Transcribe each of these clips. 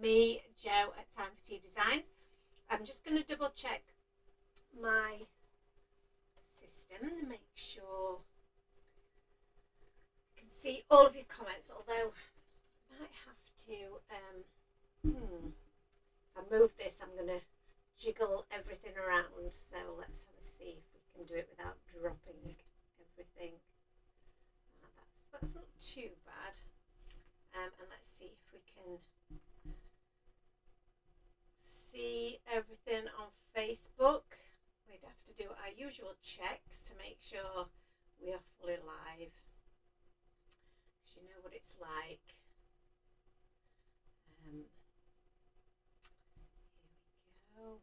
me, Jo at Time for Tea Designs. I'm just going to double check my system to make sure I can see all of your comments, although I might have to, if I move this, I'm going to jiggle everything around. So let's have a see if we can do it without dropping everything. That's not too bad. And let's see if we can see everything on Facebook. We'd have to do our usual checks to make sure we are fully live. Because you know what it's like. Here we go.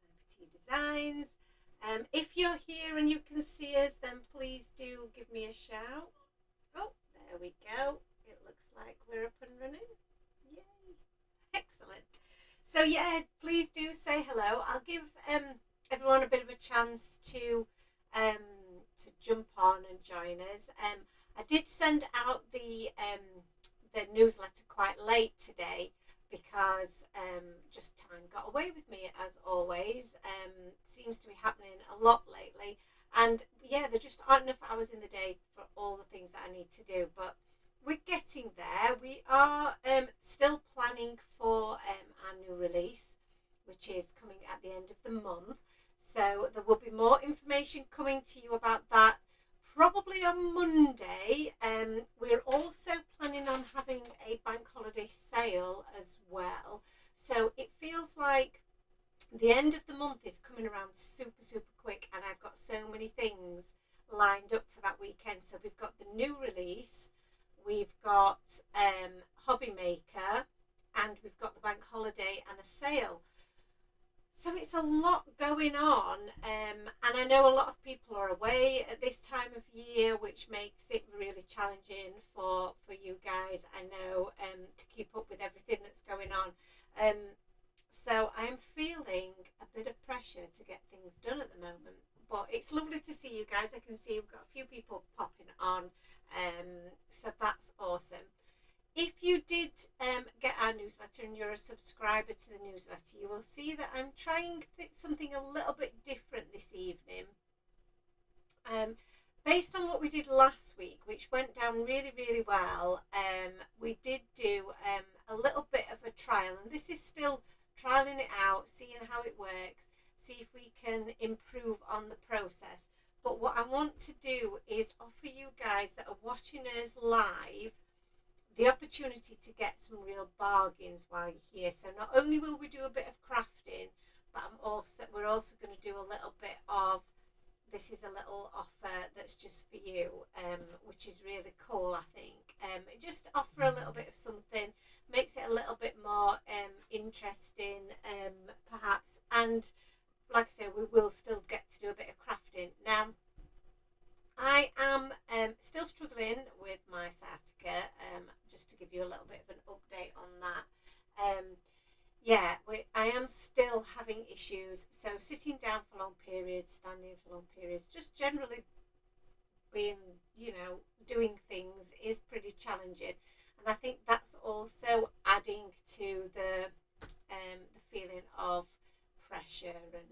Time for Tea Designs. If you're here and you can see us, then please do give me a shout. Oh, there we go. It looks like we're up and running. Yay. Excellent. So yeah, please do say hello. I'll give everyone a bit of a chance to jump on and join us. I did send out the newsletter quite late today because just time got away with me as always. Seems to be happening a lot lately, and yeah, there just aren't enough hours in the day for all the things that I need to do, but we're getting there. We are still planning for our new release, which is coming at the end of the month, so there will be more information coming to you about that probably on Monday. We're also planning on having a bank holiday sale as well, so it feels like the end of the month is coming around super quick, and I've got so many things lined up for that weekend. So we've got the new release, we've got Hobby Maker, and we've got the bank holiday and a sale. So it's a lot going on, and I know a lot of people are away at this time of year, which makes it really challenging for you guys, I know, to keep up with everything that's going on. So I'm feeling a bit of pressure to get things done at the moment, but it's lovely to see you guys. I can see we've got a few people popping on, so that's awesome. If you did get our newsletter and you're a subscriber to the newsletter, you will see that I'm trying something a little bit different this evening. Based on what we did last week, which went down really well, we did do a little bit of a trial, and this is still trialing it out, seeing how it works, see if we can improve on the process. But what I want to do is offer you guys that are watching us live the opportunity to get some real bargains while you're here. So not only will we do a bit of crafting, but we're also going to do a little bit of, this is a little offer that's just for you, which is really cool, I think. Just offer a little bit of something, makes it a little bit more interesting, perhaps. And like I say, we will still get to do a bit of crafting. Now, I am still struggling with my sciatica, just to give you a little bit of an update on that. Yeah, I am still having issues, so sitting down for long periods, standing for long periods, just generally being, doing things is pretty challenging, and I think that's also adding to the feeling of pressure and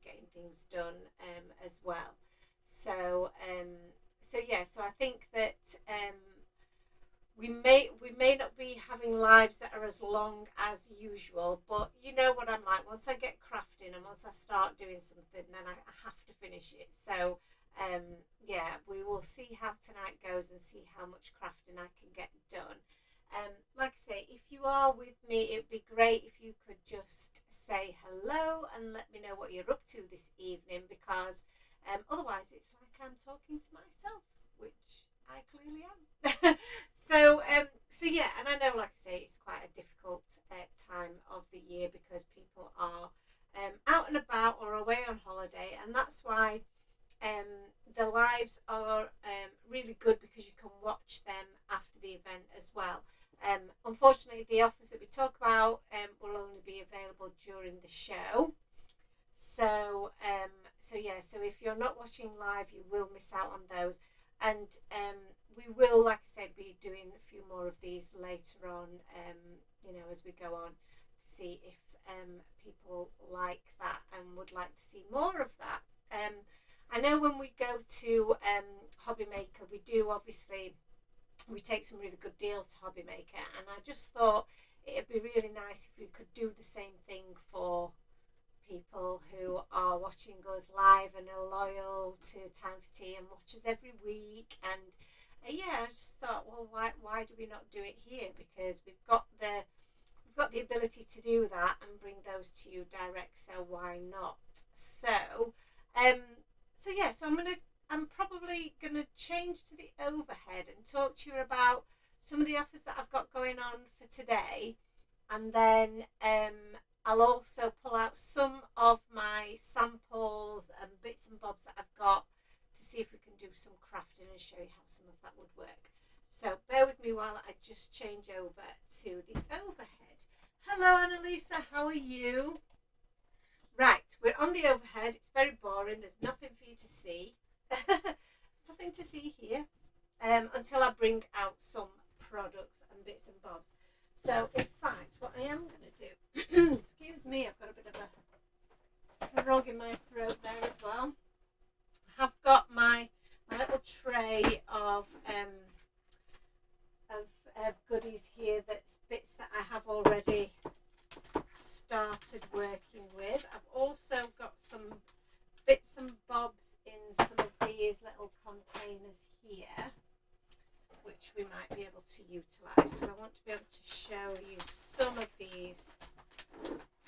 getting things done as well. So so I think that we may not be having lives that are as long as usual, but you know what I'm like. Once I get crafting and once I start doing something, then I have to finish it. So yeah, we will see how tonight goes and see how much crafting I can get done. Like I say, if you are with me, it'd be great if you could just say hello and let me know what you're up to this evening, because otherwise it's like I'm talking to myself, which I clearly am. So yeah, and I know, like I say, it's quite a difficult time of the year because people are out and about or away on holiday, and that's why the lives are really good, because you can watch them after the event as well. Unfortunately, the offers that we talk about will only be available during the show. So yeah, so if you're not watching live, you will miss out on those. And we will, like I said, be doing a few more of these later on, you know, as we go on, to see if people like that and would like to see more of that. I know when we go to Hobby Maker, we do obviously, we take some really good deals to Hobby Maker, and I just thought it'd be really nice if we could do the same thing for people who are watching us live and are loyal to Time for Tea and watch us every week. And yeah, I just thought, well, why do we not do it here? Because we've got the ability to do that and bring those to you direct. So why not? So so I'm probably gonna change to the overhead and talk to you about some of the offers that I've got going on for today, and then I'll also pull out some of my samples and bits and bobs that I've got to see if we can do some crafting and show you how some of that would work. So bear with me while I just change over to the overhead. Hello Annalisa, how are you? Right, we're on the overhead. It's very boring. There's nothing for you to see. Nothing to see here until I bring out some products and bits and bobs. So in fact, what I am going to do, excuse me, I've got a bit of a frog in my throat there as well. I have got my little tray of goodies here. That's bits that I have already started working with. I've also got some bits and bobs in some of these little containers here, which we might be able to utilise, because I want to be able to show you some of these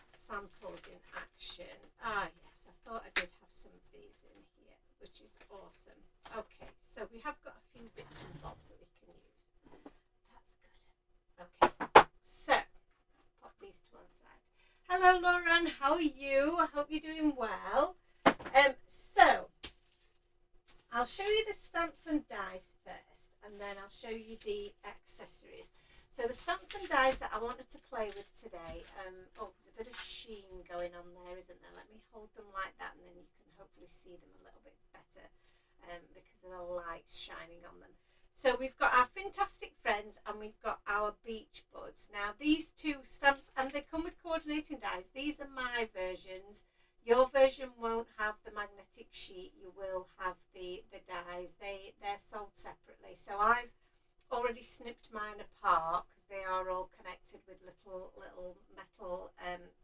samples in action. Ah yes, I thought I did have some of these in here, which is awesome. Okay, so we have got a few bits and bobs that we can use. That's good. Okay, so pop these to one side. Hello Lauren, how are you? I hope you're doing well. So I'll show you the stamps and dies first, and then I'll show you the accessories. So the stamps and dies that I wanted to play with today, oh, there's a bit of sheen going on there, isn't there? Let me hold them like that, and then you can hopefully see them a little bit better because of the light shining on them. So we've got our Fantastic Friends and we've got our Beach Buds. Now these two stamps, and they come with coordinating dies. These are my versions. Your version won't have the magnetic sheet. You will have the dies. They're sold separately. So I've already snipped mine apart because they are all connected with little metal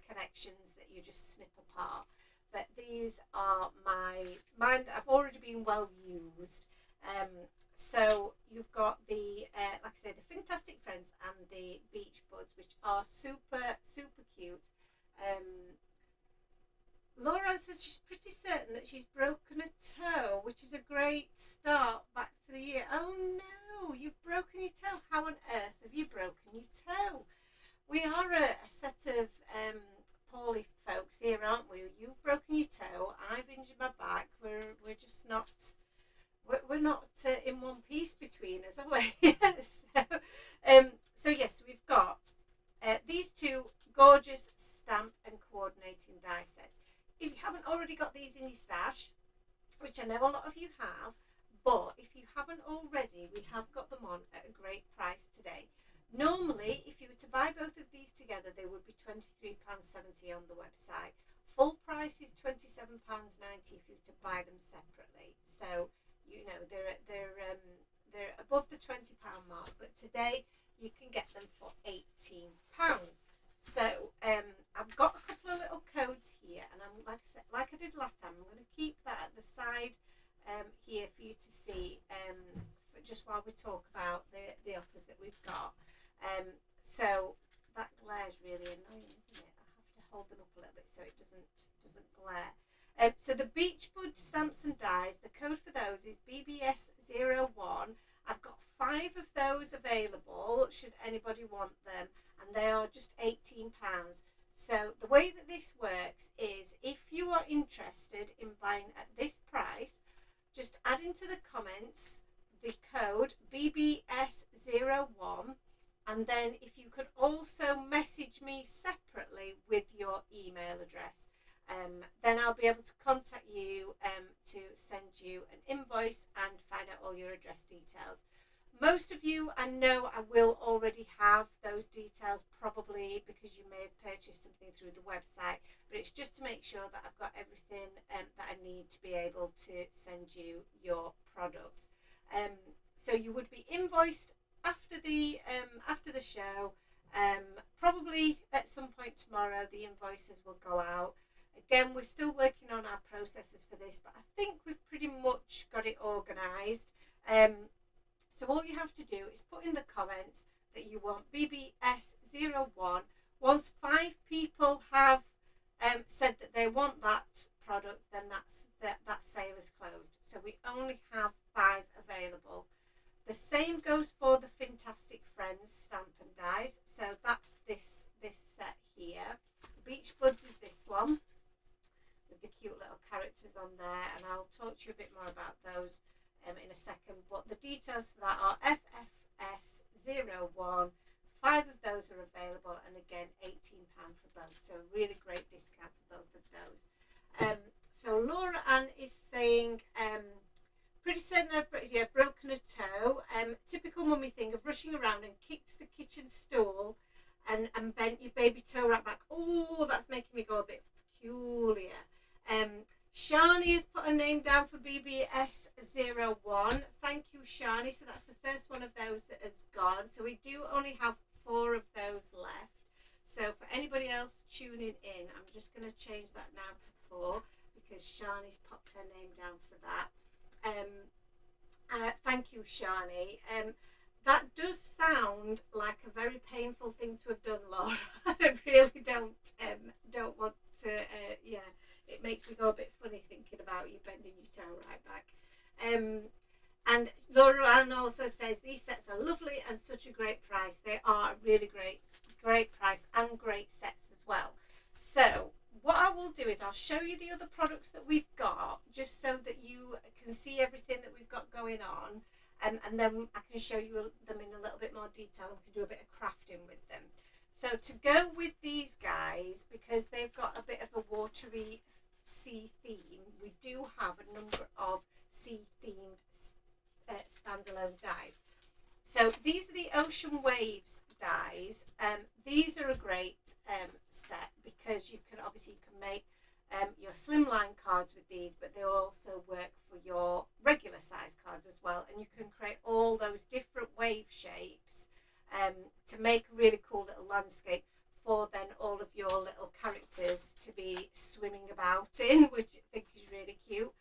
connections that you just snip apart. But these are mine that have already been well used. So you've got the like I say, the Fantastic Friends and the Beach Buds, which are super cute. Laura says she's pretty certain that she's broken a toe, which is a great start back to the year. Oh no, you've broken your toe. How on earth have you broken your toe? We are a set of poorly folks here, aren't we? You've broken your toe. I've injured my back. We're just not. We're not in one piece between us, are we? So yes, we've got these two gorgeous stamp and coordinating die sets. If you haven't already got these in your stash, which I know a lot of you have, but if you haven't already, we have got them on at a great price today. Normally, if you were to buy both of these together, they would be £23.70 on the website. Full price is £27.90 if you were to buy them separately. So you know they're above the £20 mark, but today you can get them for £18. So I've got a couple of little codes here, and I'm like I did last time, I'm going to keep that at the side here for you to see just while we talk about the offers that we've got. So that glare is really annoying, isn't it? I have to hold them up a little bit so it doesn't glare. So the Beach Bud stamps and dies, the code for those is BBS01. I've got 5 of those available should anybody want them, and they are just £18. So the way that this works is, if you are interested in buying at this price, just add into the comments the code BBS01, and then if you could also message me separately with your email address, then I'll be able to contact you to send you an invoice and find out all your address details. Most of you, I know, I will already have those details, probably because you may have purchased something through the website, but it's just to make sure that I've got everything that I need to be able to send you your products. So you would be invoiced after the show. Probably at some point tomorrow, the invoices will go out. Again, we're still working on our processes for this, but I think we've pretty much got it organised. So all you have to do is put in the comments that you want BBS01. Once 5 people have said that they want that product, then that sale is closed. So we only have 5 available. The same goes for the Fantastic Friends stamp and dies. So that's this set here. Beach Buds is this one with the cute little characters on there, and I'll talk to you a bit more about those in a second. But the details for that are FFS01. 5 of those are available, and again £18 for both. So a really great discount for both of those. So Laura Ann is saying, pretty certain I've broken a toe. Typical mummy thing of rushing around and kicked the kitchen stool and bent your baby toe right back. Oh, that's making me go a bit peculiar. Shani has put her name down for BBS01. Thank you, Shani. So that's the first one of those that has gone. So we do only have 4 of those left. So for anybody else tuning in, I'm just going to change that now to 4 because Shani's popped her name down for that. Thank you, Shani. That does sound like a very painful thing to have done, Laura. I really don't want to. Yeah, it makes me go a bit funny thinking about you bending your toe right back. And Laura Ann also says these sets are lovely and such a great price. They are a really great price and great sets as well. So what I will do is I'll show you the other products that we've got, just so that you can see everything that we've got going on, and then I can show you them in a little bit more detail, and we can do a bit of crafting with them. So to go with these guys, because they've got a bit of a watery sea theme, we do have a number of sea themed standalone dies. So these are the Ocean Waves dies. These are a great set because you can make your slimline cards with these, but they'll also work for your regular size cards as well, and you can create all those different wave shapes to make a really cool little landscape for then all of your little characters to be swimming about in, which I think is really cute.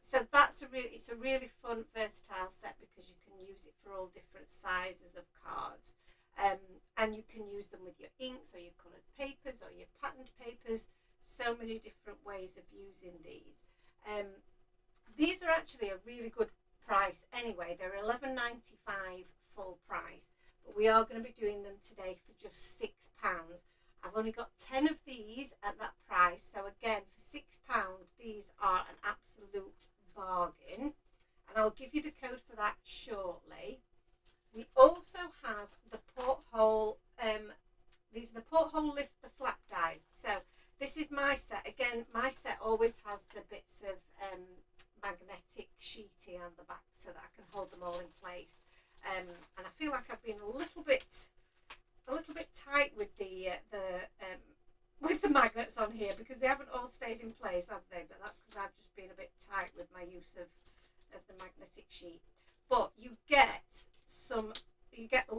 So it's a really fun, versatile set because you can use it for all different sizes of cards, and you can use them with your inks or your coloured papers or your patterned papers. So many different ways of using these. These are actually a really good price anyway. They're $11.95 full price, but we are going to be doing them today for just £6. I've only got 10 of these at that price, so again for £6 these are an absolute bargain, and I'll give you the code for that shortly. We also have the porthole, these are the porthole lift the flap dies. So this is my set. Again, my set always has the bits of magnetic sheeting on the back so that I can hold them all in place, and I feel like I've been a little bit tight with the magnets on here because they haven't all stayed in place, have they? But that's because I've just been a bit tight with my use of the magnetic sheet. But you get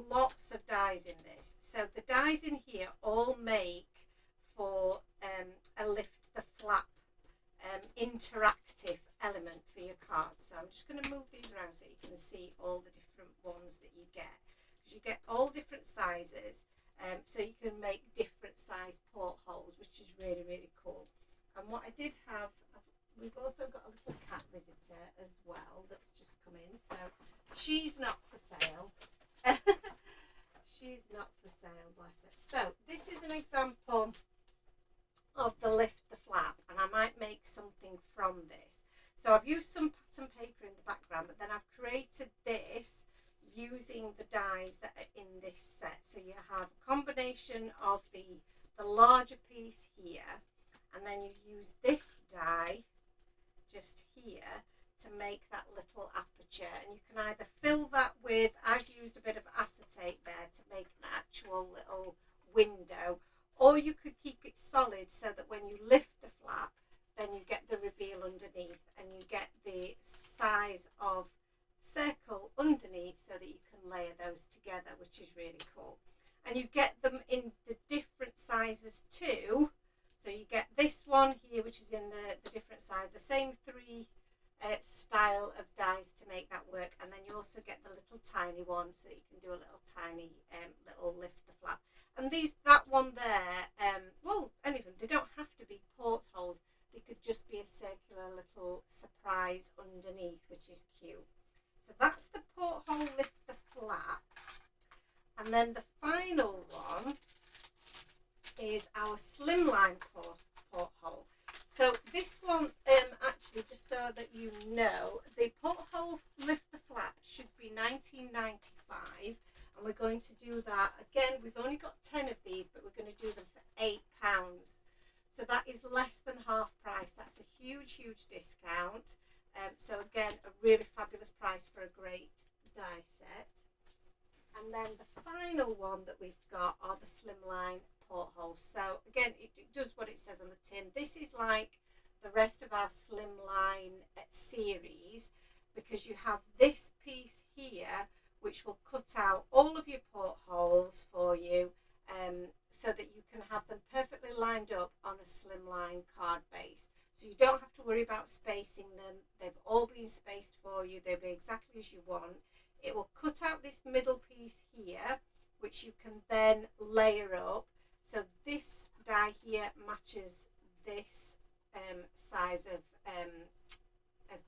lots of dies in this. So the dies in here all make for a lift the flap interactive element for your cards. So I'm just going to move these around so you can see all the different ones that you get, because you get all different sizes, so you can make different size portholes, which is really, really cool. And what I did have, we've also got a little cat visitor as well that's just come in, so she's not for sale. She's not for sale, bless her. So this is an example of the lift the flap, and I might make something from this. So I've used some pattern paper in the background, but then I've created this using the dies that are in this set. So you have a combination of the larger piece here, and then you use this die just here to make that little aperture, and you can either fill that with, I've used a bit of acetate there to make an actual little window, or you could keep it solid so that when you lift the flap, then you get the reveal underneath and you get the size of circle underneath so that you can layer those together, which is really cool. And you get them in the different sizes too. So you get this one here, which is in the different size, the same three style of dies to make that work, and then you also get the little tiny one so that you can do a little tiny little lift the flap. And that one there, well, anything, they don't have to be portholes, they could just be a circular little surprise underneath, which is cute. So that's the porthole lift the flap. And then the final one is our slimline porthole. So this one, actually, just so that you know, the porthole lift the flap should be $19.95, and we're going to do that again. We've only got 10 of these, but we're going to do them for £8. So that is less than half price. That's a huge discount. So again, a really fabulous price for a great die set. And then the final one that we've got are the slimline portholes. So again, it does what it says on the tin. This is like the rest of our slimline series, because you have this piece here which will cut out all of your portholes for you, so that you can have them perfectly lined up on a slimline card base. So you don't have to worry about spacing them. They've all been spaced for you. They'll be exactly as you want. It will cut out this middle piece here, which you can then layer up. So this die here matches this size of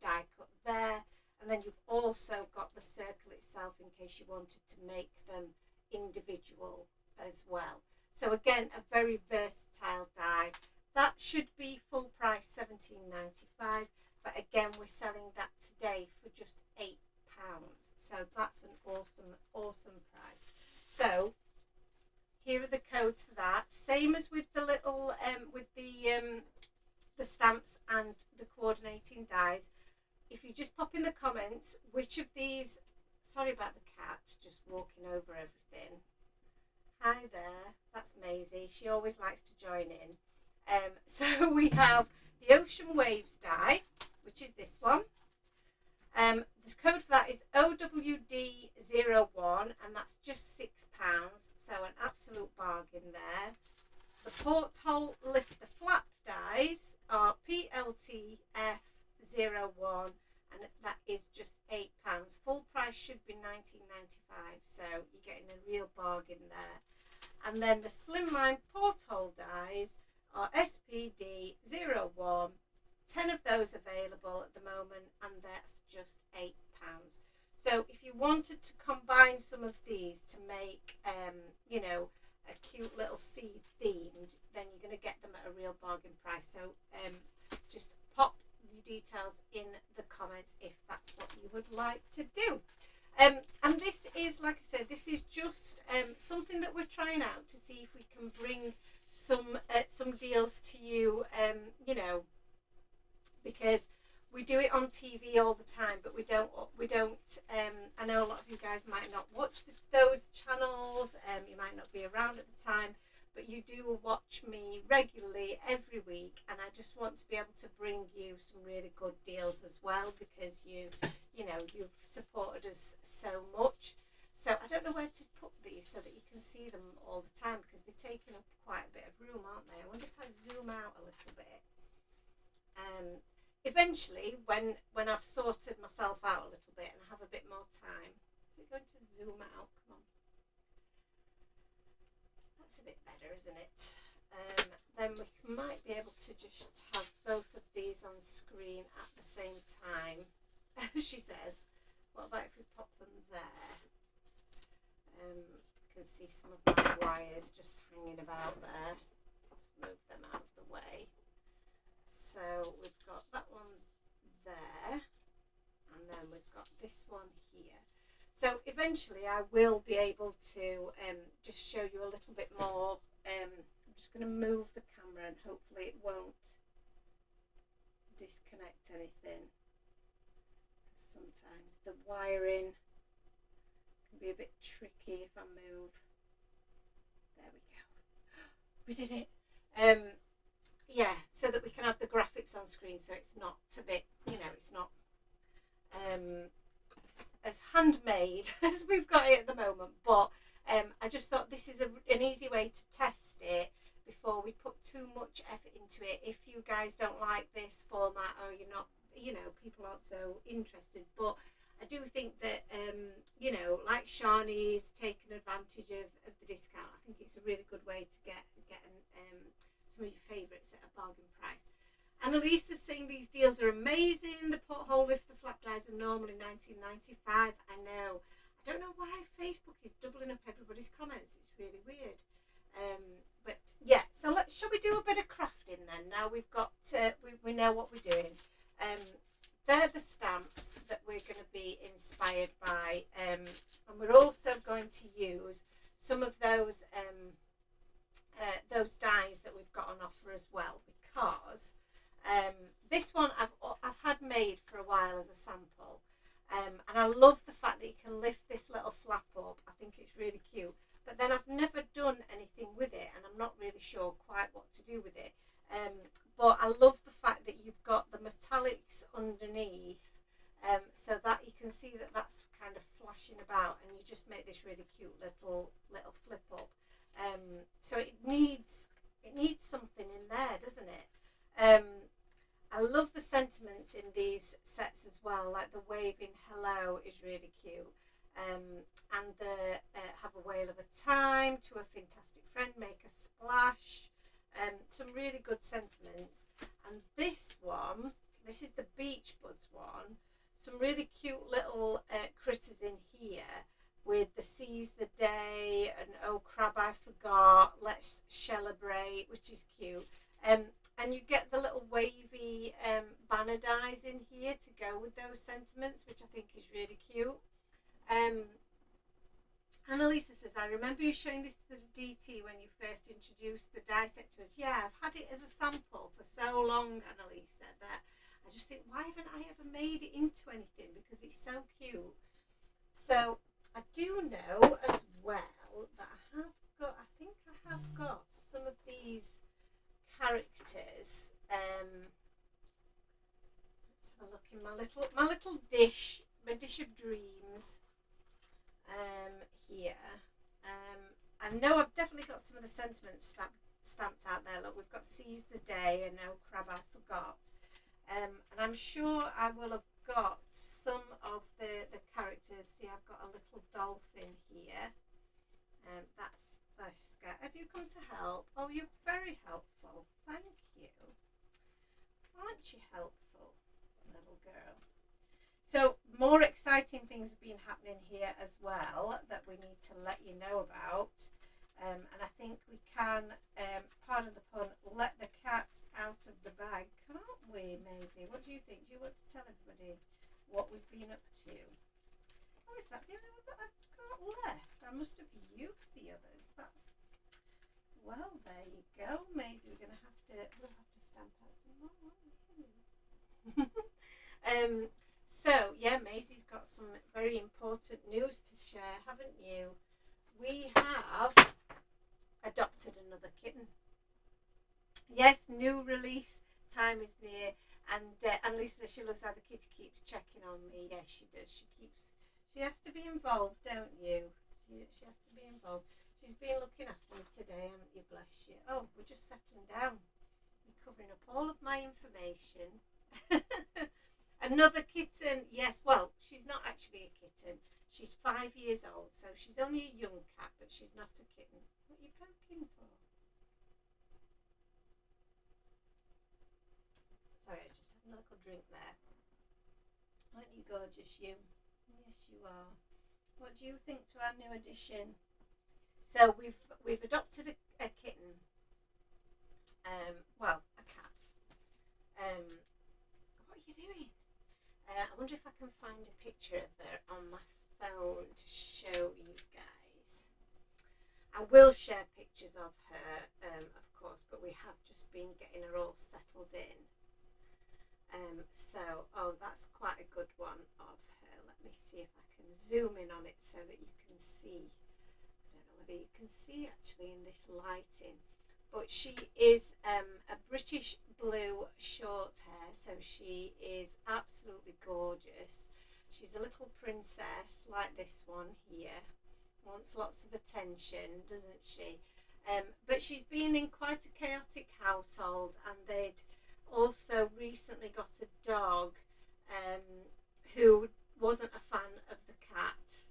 die cut there. And then you've also got the circle itself in case you wanted to make them individual as well. So again, a very versatile die. That should be full price $17.95, but again, we're selling that today for just £8. So that's an awesome price. So here are the codes for that. Same as with the little with the stamps and the coordinating dies. If you just pop in the comments which of these, sorry about the cat just walking over everything. Hi there, that's Maisie. She always likes to join in. So we have the Ocean Waves die, which is this one. The code for that is OWD01, and that's just £6. So an absolute bargain there. The porthole lift the flap dies are PLTF01, and that is just £8. Full price should be $19.95, so you're getting a real bargain there. And then the slimline porthole dies are SPD01. 10 of those available at the moment, and that's just £8. So if you wanted to combine some of these to make you know, a cute little sea themed, then you're going to get them at a real bargain price. So just pop the details in the comments if that's what you would like to do. And this is, like I said, this is just something that we're trying out to see if we can bring some deals to you, you know, because we do it on TV all the time, but we don't I know a lot of you guys might not watch those channels, you might not be around at the time, but you do watch me regularly every week, and I just want to be able to bring you some really good deals as well, because you know, you've supported us so much. So I don't know where to put these so that you can see them all the time, because they're taking up quite a bit of room, aren't they? I wonder if I zoom out a little bit. Eventually, when I've sorted myself out a little bit and I have a bit more time, is it going to zoom out? Come on. That's a bit better, isn't it? Then we might be able to just have both of these on screen at the same time. She says, what about if we pop them there? You can see some of my wires just hanging about there. Let's move them out of the way. So we've got that one there, and then we've got this one here. So eventually I will be able to just show you a little bit more. I'm just going to move the camera and hopefully it won't disconnect anything. sometimes the wiring can be a bit tricky if I move. There we go. We did it. Yeah, so that we can have the graphics on screen, so it's not a bit, it's not as handmade as we've got it at the moment. But I just thought this is an easy way to test it before we put too much effort into it. If you guys don't like this format, or you're not, people aren't so interested. But I do think that, like Shani's taken advantage of the discount. I think it's a really good way to get some of your favourites at a bargain price. Annalise is saying these deals are amazing. The porthole lift, the flap dies are normally $19.95. I know. I don't know why Facebook is doubling up everybody's comments. It's really weird. But yeah, so shall we do a bit of crafting then? Now we've got, we know what we're doing. They're the stamps that we're going to be inspired by. And we're also going to use some of those dies that we've got on offer as well, because this one I've had made for a while as a sample, and I love the fact that you can lift this little flap up. I think it's really cute, but then I've never done anything with it, and I'm not really sure quite what to do with it. But I love the fact that you've got the metallics underneath, so that you can see that that's kind of flashing about, and you just make this really cute little flip up. So it needs something in there, doesn't it? I love the sentiments in these sets as well, like the waving hello is really cute, and the have a whale of a time, to a fantastic friend, make a splash. Some really good sentiments. And this one, this is the Beach Buds one, some really cute little critters in here, with the seize the day and oh crab I forgot, let's celebrate, which is cute. And you get the little wavy banner dies in here to go with those sentiments, which I think is really cute. Annalisa says, I remember you showing this to the DT when you first introduced the die set to us. Yeah, I've had it as a sample for so long, Annalisa, that I just think, why haven't I ever made it into anything? Because it's so cute. So I do know as well that I think I have got some of these characters. Let's have a look in my little dish, my dish of dreams. Here. I know I've definitely got some of the sentiments stamped out there. Look, we've got seize the day and no crab I forgot. And I'm sure I will have got some of the characters. See, I've got a little dolphin here. That's this guy. Have you come to help? Oh, you're very helpful. Thank you. Aren't you helpful, little girl? So more exciting things have been happening here as well that we need to let you know about. And I think we can, pardon the pun, let the cat out of the bag, can't we, Maisie? What do you think? Do you want to tell everybody what we've been up to? Oh, is that the only one that I've got left? I must have used the others. Well, there you go, Maisie. We'll have to stamp out some more, won't we? So, yeah, Maisie's got some very important news to share, haven't you? We have adopted another kitten. Yes, new release time is near, and Annalisa, she loves how the kitty keeps checking on me. Yes, she does. She has to be involved, don't you? She has to be involved. She's been looking after me today, haven't you? Bless you. Oh, we're just settling down. You're covering up all of my information. Another kitten, yes, well, she's not actually a kitten. She's 5 years old, so she's only a young cat, but she's not a kitten. What are you poking for? Sorry, I just had a little drink there. Aren't you gorgeous, you? Yes, you are. What do you think to our new addition? So we've adopted a kitten. Well, a cat. What are you doing? I wonder if I can find a picture of her on my phone to show you guys. I will share pictures of her, of course, but we have just been getting her all settled in. So, oh, that's quite a good one of her. Let me see if I can zoom in on it so that you can see. I don't know whether you can see actually in this lighting, but she is a British blue short hair, so she is absolutely gorgeous. She's a little princess like this one here. Wants lots of attention, doesn't she? But she's been in quite a chaotic household, and they'd also recently got a dog who wasn't a fan of the cat,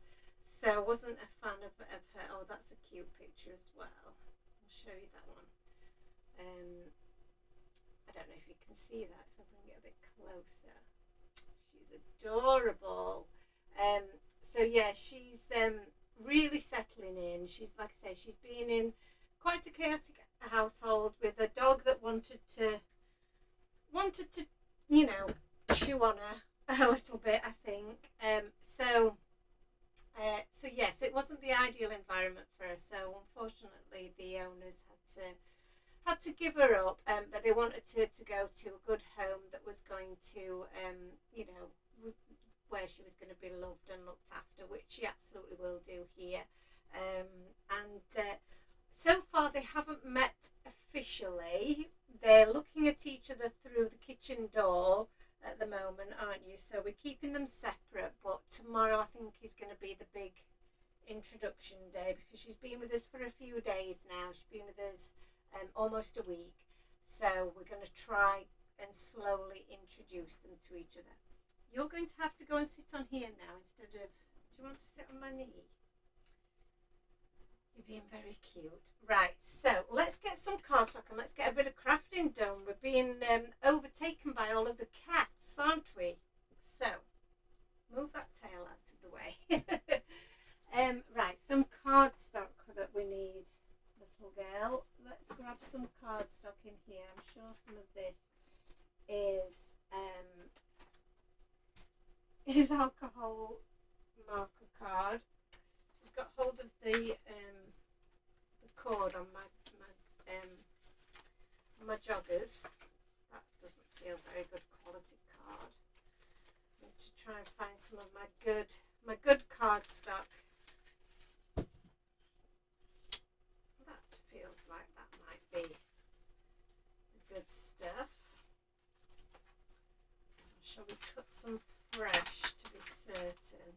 so wasn't a fan of her. Oh, that's a cute picture as well. I'll show you that one. I don't know if you can see that if I bring it a bit closer. She's adorable. So yeah, she's really settling in. She's, like I say, she's been in quite a chaotic household with a dog that wanted to you know, chew on her a little bit, I think. So yes, it wasn't the ideal environment for her. So unfortunately, the owners had to give her up. But they wanted to go to a good home that was going to, you know, where she was going to be loved and looked after, which she absolutely will do here. So far they haven't met officially. They're looking at each other through the kitchen door at the moment, aren't you? So we're keeping them separate, but tomorrow I think is going to be the big introduction day, because she's been with us for a few days now. She's been with us almost a week, so we're going to try and slowly introduce them to each other. You're going to have to go and sit on here now instead of, do you want to sit on my knee? You're being very cute. Right, so let's get some cardstock and let's get a bit of crafting done. We're being overtaken by all of the cats, aren't we? So, move that tail out of the way. Right, some cardstock that we need, little girl. Let's grab some cardstock in here. I'm sure some of this is alcohol marker card. She's got hold of the cord on my joggers. That doesn't feel very good quality card. I need to try and find some of my good cardstock. That feels like that might be the good stuff. Shall we cut some fresh to be certain?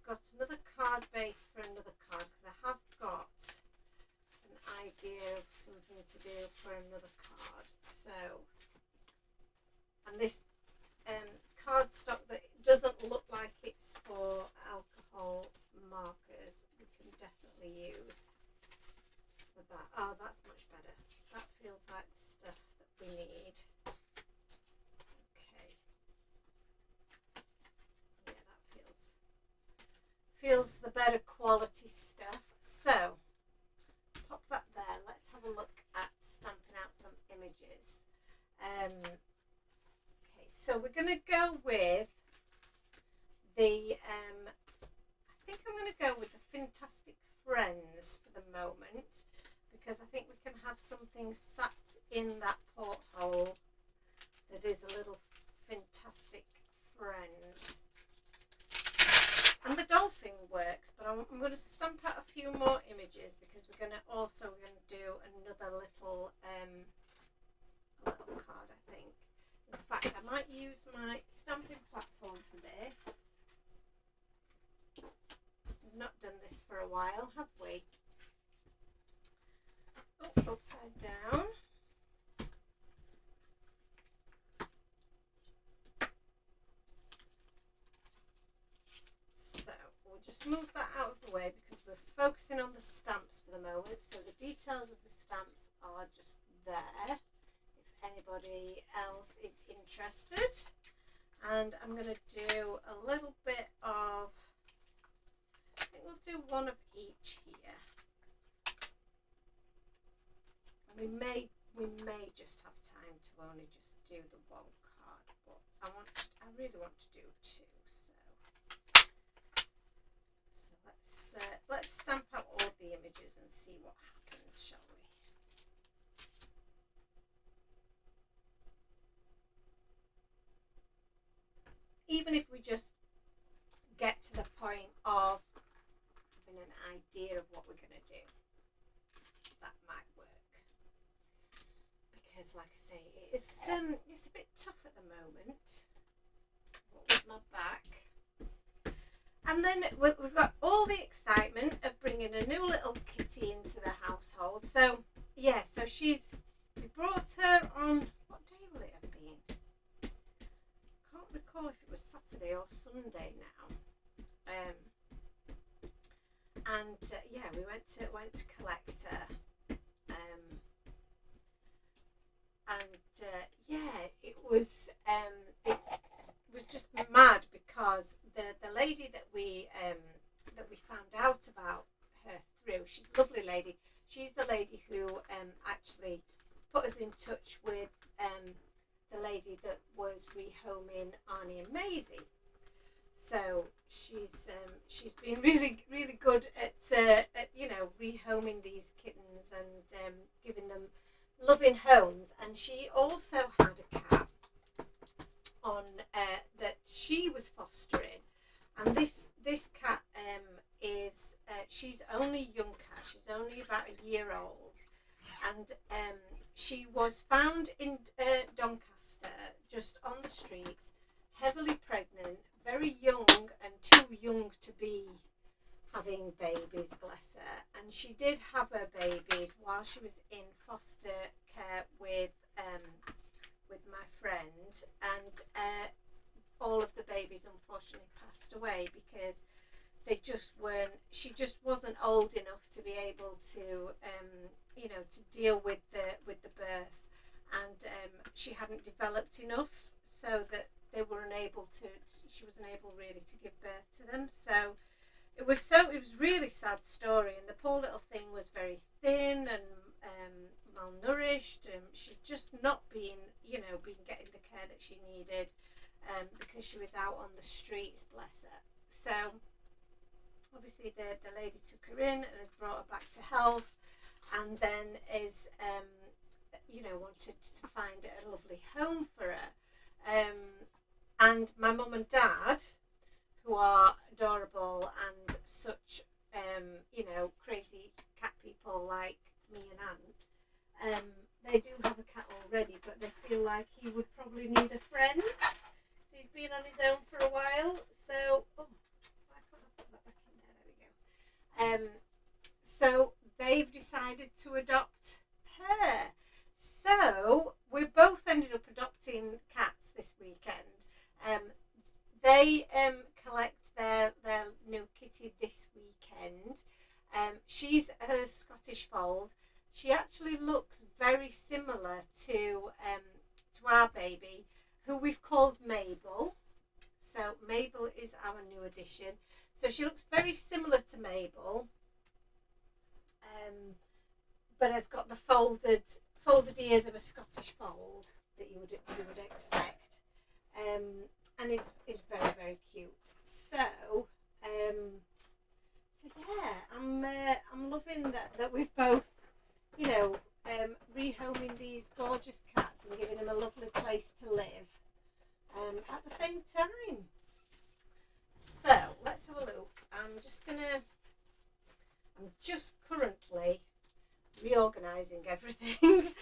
I've got another card base for another card, because I have got an idea of something to do for another card. So, and this cardstock that doesn't look like it's for alcohol markers, we can definitely use for that. Oh, that's much better. That feels like the stuff that we need. Okay. Yeah, that feels the better quality stuff. So, pop that there. Let's have a look at stamping out some images. Okay, so we're going to go with the, I think I'm going to go with the Fantastic Friends for the moment, because I think we can have something sat in that porthole that is a little fantastic friend. And the dolphin works, but I'm going to stamp out a few more images, because we're going to do another little card, I think. In fact, I might use my stamping platform for this. We've not done this for a while, have we? Oh, upside down. So we'll just move that out of the way, because we're focusing on the stamps for the moment. So the details of the stamps are just there, if anybody else is interested. And I'm going to do a little bit of, I think we'll do one of each here. And we may just have time to only just do the one card, but I really want to do two. So let's stamp out all the images and see what happens, shall we? even if we just get to the point of having an idea of what we're going to do, that might work. Because like I say, it's a bit tough at the moment with my back. And then we've got all the excitement of bringing a new little kitty into the household. So yeah, so we brought her on, what day will it have been? Can't recall if it was Saturday or Sunday now. Yeah, we went to collect her. Yeah, it was just mad because the lady that we found out about her through, she's a lovely lady. She's the lady who actually put us in touch with the lady that was rehoming Arnie and Maisie. So she's been really, really good at rehoming these kittens and giving them loving homes. And she also had a cat on that she was fostering, and this cat is she's only a young cat. She's only about a year old, and she was found in Doncaster, just on the streets, heavily pregnant, very young, and too young to be having babies, bless her. And she did have her babies while she was in foster care with my friend, and all of the babies unfortunately passed away because she just wasn't old enough to be able to to deal with the birth, and she hadn't developed enough so that they were unable to she wasn't able really to give birth to them. So it was really sad story, and the poor little thing was very thin and malnourished, and she'd just not been getting the care that she needed because she was out on the streets, bless her. So obviously the lady took her in and has brought her back to health, and then is wanted to find a lovely home for her. And my mum and dad, who are adorable and such crazy cat people like me and Aunt, they do have a cat already, but they feel like he would probably need a friend. So he's been on his own for a while. So why can't I put that back in there? There we go. So they've decided to adopt her. So we both ended up adopting cats this weekend. They collect their new kitty this weekend. She's a Scottish fold. She actually looks very similar to our baby, who we've called Mabel. So Mabel is our new addition. So she looks very similar to Mabel, but has got the folded ears of a Scottish fold that you would expect, and is very, very cute. So yeah, I'm loving that we've both rehoming these gorgeous cats and giving them a lovely place to live at the same time. So let's have a look. I'm just currently reorganizing everything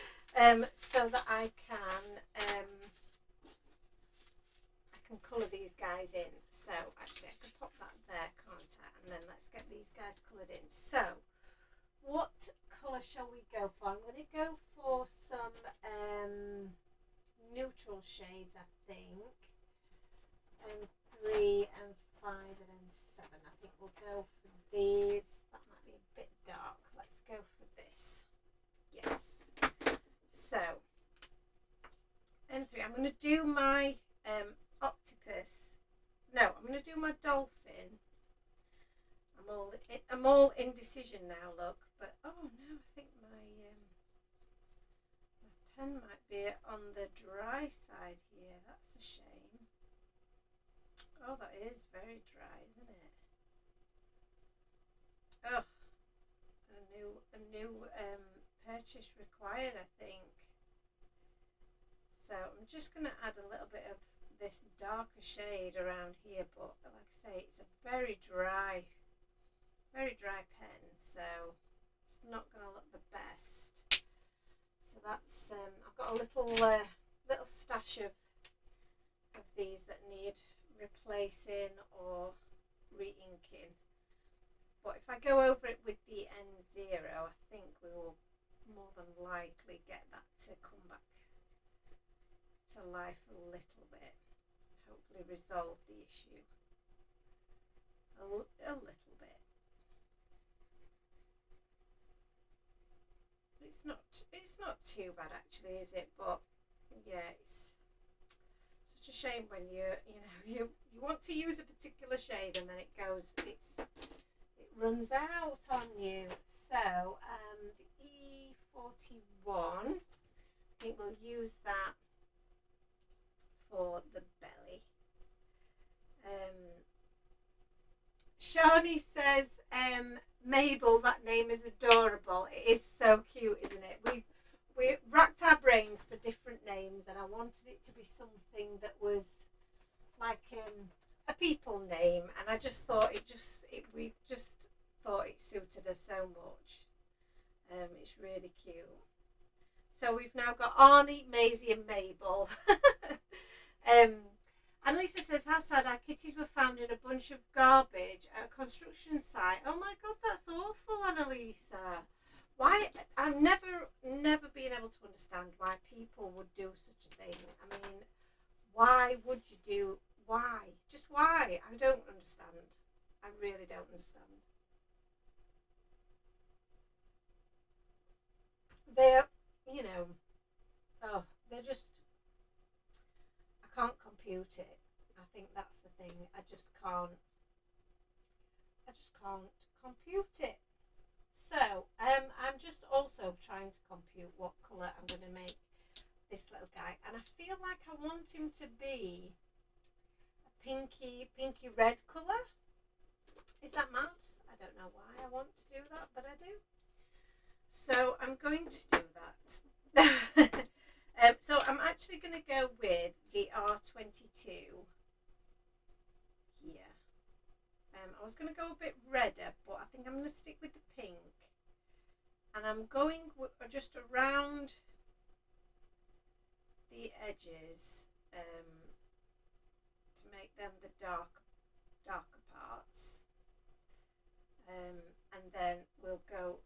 so that I can colour these guys in. So actually I can pop that there, can't I? And then let's get these guys coloured in. So what colour shall we go for? I'm going to go for some neutral shades, I think. 3 and 5 and then 7. I think we'll go for these. That might be a bit dark. Let's go for this. Yes. So N3. I'm going to do my octopus. No, I'm going to do my dolphin. I'm all indecision now. Look, but oh no, I think my pen might be on the dry side here. That's a shame. Oh, that is very dry, isn't it? Oh, a new purchase required, I think. So I'm just going to add a little bit of this darker shade around here, but like I say, it's a very dry pen, so it's not going to look the best. So that's I've got a little stash of these that need replacing or re-inking. But if I go over it with the N0, I think we will more than likely get that to come back to life a little bit. Hopefully resolve the issue a little bit. It's not too bad actually, is it? But yeah, it's such a shame when you want to use a particular shade and then it runs out on you. So the E41, I think we'll use that for the belly. Shawnee says, Mabel, that name is adorable. It is so cute, isn't it? We racked our brains for different names, and I wanted it to be something that was like a people name, and I just thought we just thought it suited us so much. It's really cute. So we've now got Arnie, Maisie, and Mabel. And Lisa says, how sad, our kitties were found in a bunch of garbage at a construction site. Oh my God, that's awful, Annalisa. Why? I've never been able to understand why people would do such a thing. I mean, why would you do, why? Just why? I don't understand. I really don't understand. They're, they're just, I can't compute it. I think that's the thing. I just can't compute it. So I'm just also trying to compute what colour I'm going to make this little guy, and I feel like I want him to be a pinky red colour. Is that mad? I don't know why I want to do that, but I do. So I'm going to do that. So I'm actually going to go with the R22 here. I was going to go a bit redder, but I think I'm going to stick with the pink. And I'm going just around the edges to make them the darker parts. And then we'll go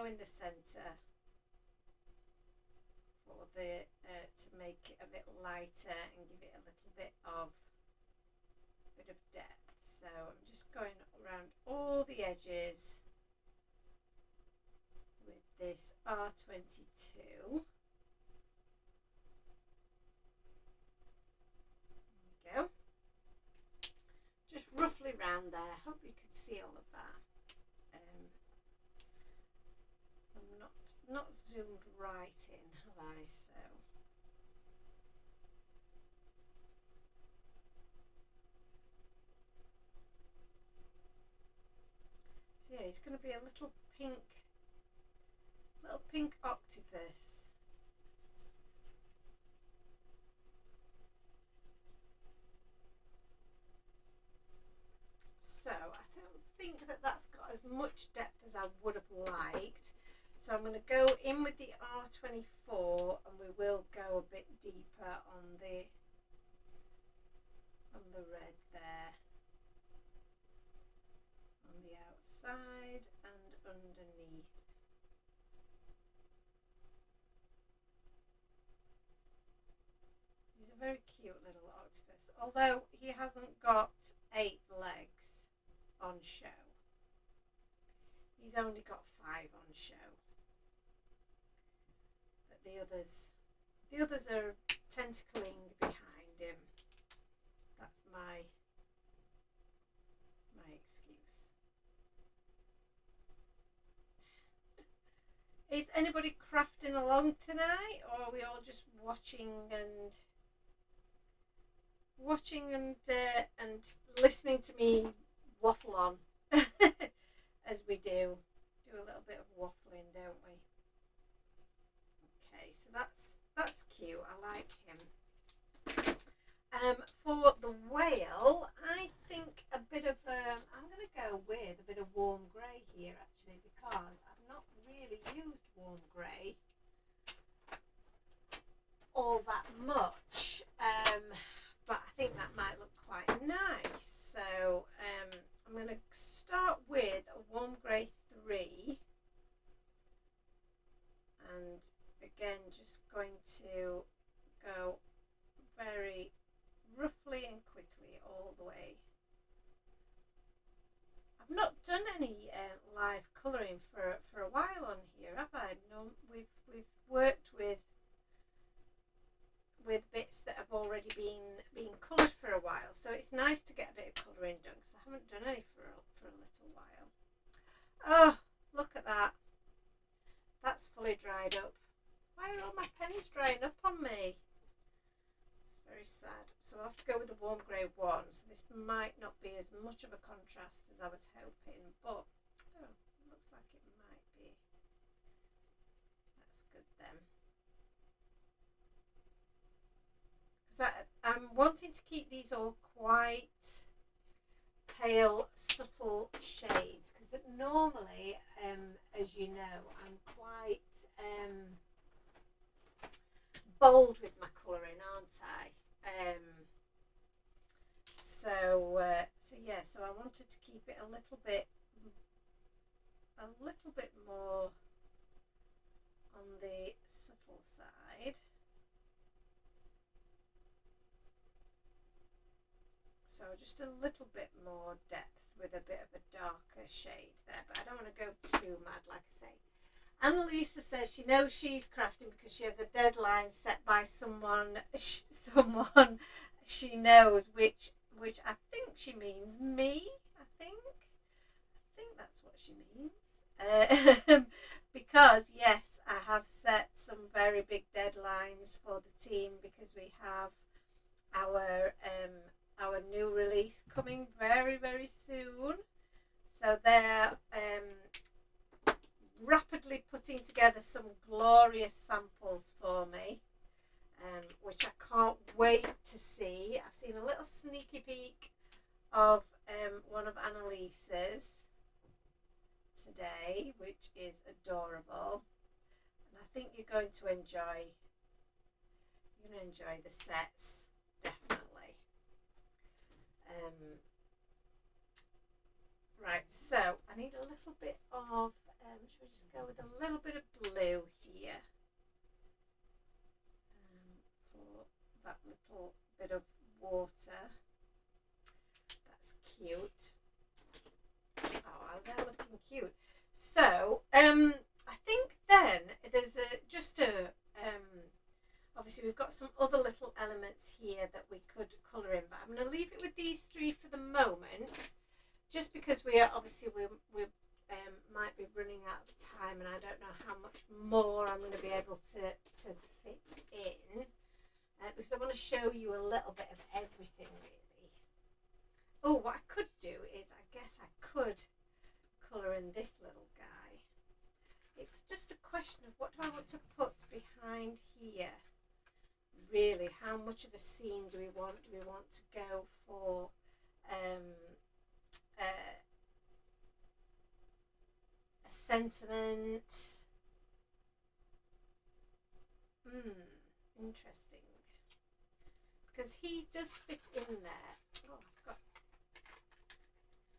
in the centre for the to make it a bit lighter and give it a little bit of depth. So I'm just going around all the edges with this R22. There we go. Just roughly round there. Hope you could see all of that. I'm not zoomed right in, have I? So yeah, it's going to be a little pink octopus. So I don't think that that's got as much depth as I would have liked. So I'm going to go in with the R24, and we will go a bit deeper on the red there, on the outside and underneath. He's a very cute little octopus, although he hasn't got 8 legs on show. He's only got 5 on show. But the others are tentacling behind him. That's my excuse. Is anybody crafting along tonight, or are we all just watching and listening to me waffle on as we do a little bit of waffling, don't we? Okay, so that's cute. I like him. For the whale, I think a bit of I'm going to go with a bit of warm grey here actually, because I've not really used warm grey all that much, but I think that might look quite nice. So I'm going to start with a warm grey 3, and again just going to go very roughly and quickly all the way. I've not done any live colouring for a while on here, have I? No, we've worked with bits that have already been coloured for a while, so it's nice to get a bit of colouring done because I haven't done any for a little while. Oh, look at that! That's fully dried up. Why are all my pennies drying up on me? Very sad. So I have to go with the warm grey 1. So this might not be as much of a contrast as I was hoping, but oh, it looks like it might be. That's good then. Because I'm wanting to keep these all quite pale, subtle shades. Because normally, as you know, I'm quite bold with my colouring, aren't I? So yeah, so I wanted to keep it a little bit more on the subtle side. So just a little bit more depth with a bit of a darker shade there, but I don't want to go too mad, like I say. Annalisa says she knows she's crafting because she has a deadline set by someone she knows, which I think she means me. I think that's what she means. Because yes, I have set some very big deadlines for the team because we have our new release coming very, very soon. So they're rapidly putting together some glorious samples for me, which I can't wait to see. I've seen a little sneaky peek of one of Annalisa's today, which is adorable, and I think you're going to enjoy the sets, definitely. Right, so I need a little bit of should we just go with a little bit of blue here for that little bit of water. That's cute. Oh, they're looking cute. So I think then there's obviously we've got some other little elements here that we could colour in, but I'm going to leave it with these 3 for the moment, just because we might be running out of time, and I don't know how much more I'm going to be able to fit in, because I want to show you a little bit of everything really. Oh, what I could do is I guess I could colour in this little guy. It's just a question of what do I want to put behind here. Really, how much of a scene do we want? Do we want to go for a sentiment? Interesting. Because he does fit in there. Oh, I've got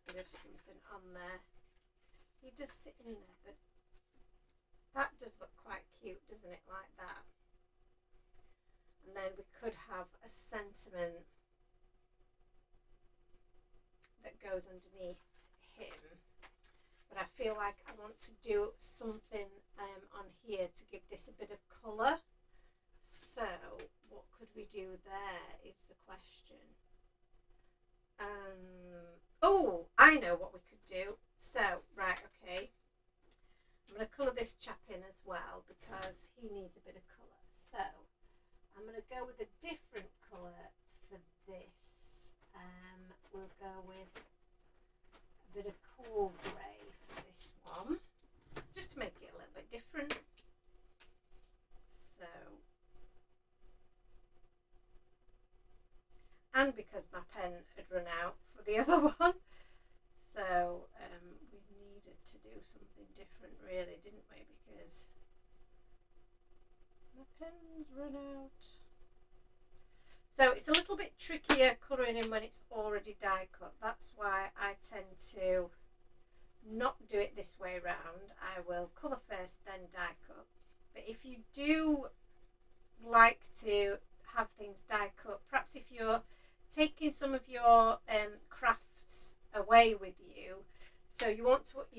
a bit of something on there. He does sit in there, but that does look quite cute, doesn't it? Like that. And then we could have a sentiment that goes underneath him. But I feel like I want to do something on here to give this a bit of colour. So what could we do there is the question. Oh, I know what we could do. So, right, okay. I'm going to colour this chap in as well because he needs a bit of colour. So I'm going to go with a different colour for this. We'll go with a bit of cool grey for this one, just to make it a little bit different. So and because my pen had run out for the other one. So we needed to do something different really, didn't we? Because my pen's run out. So it's a little bit trickier colouring in when it's already die cut. That's why I tend to not do it this way round. I will colour first, then die cut. But if you do like to have things die cut, perhaps if you're taking some of your crafts away with you, so you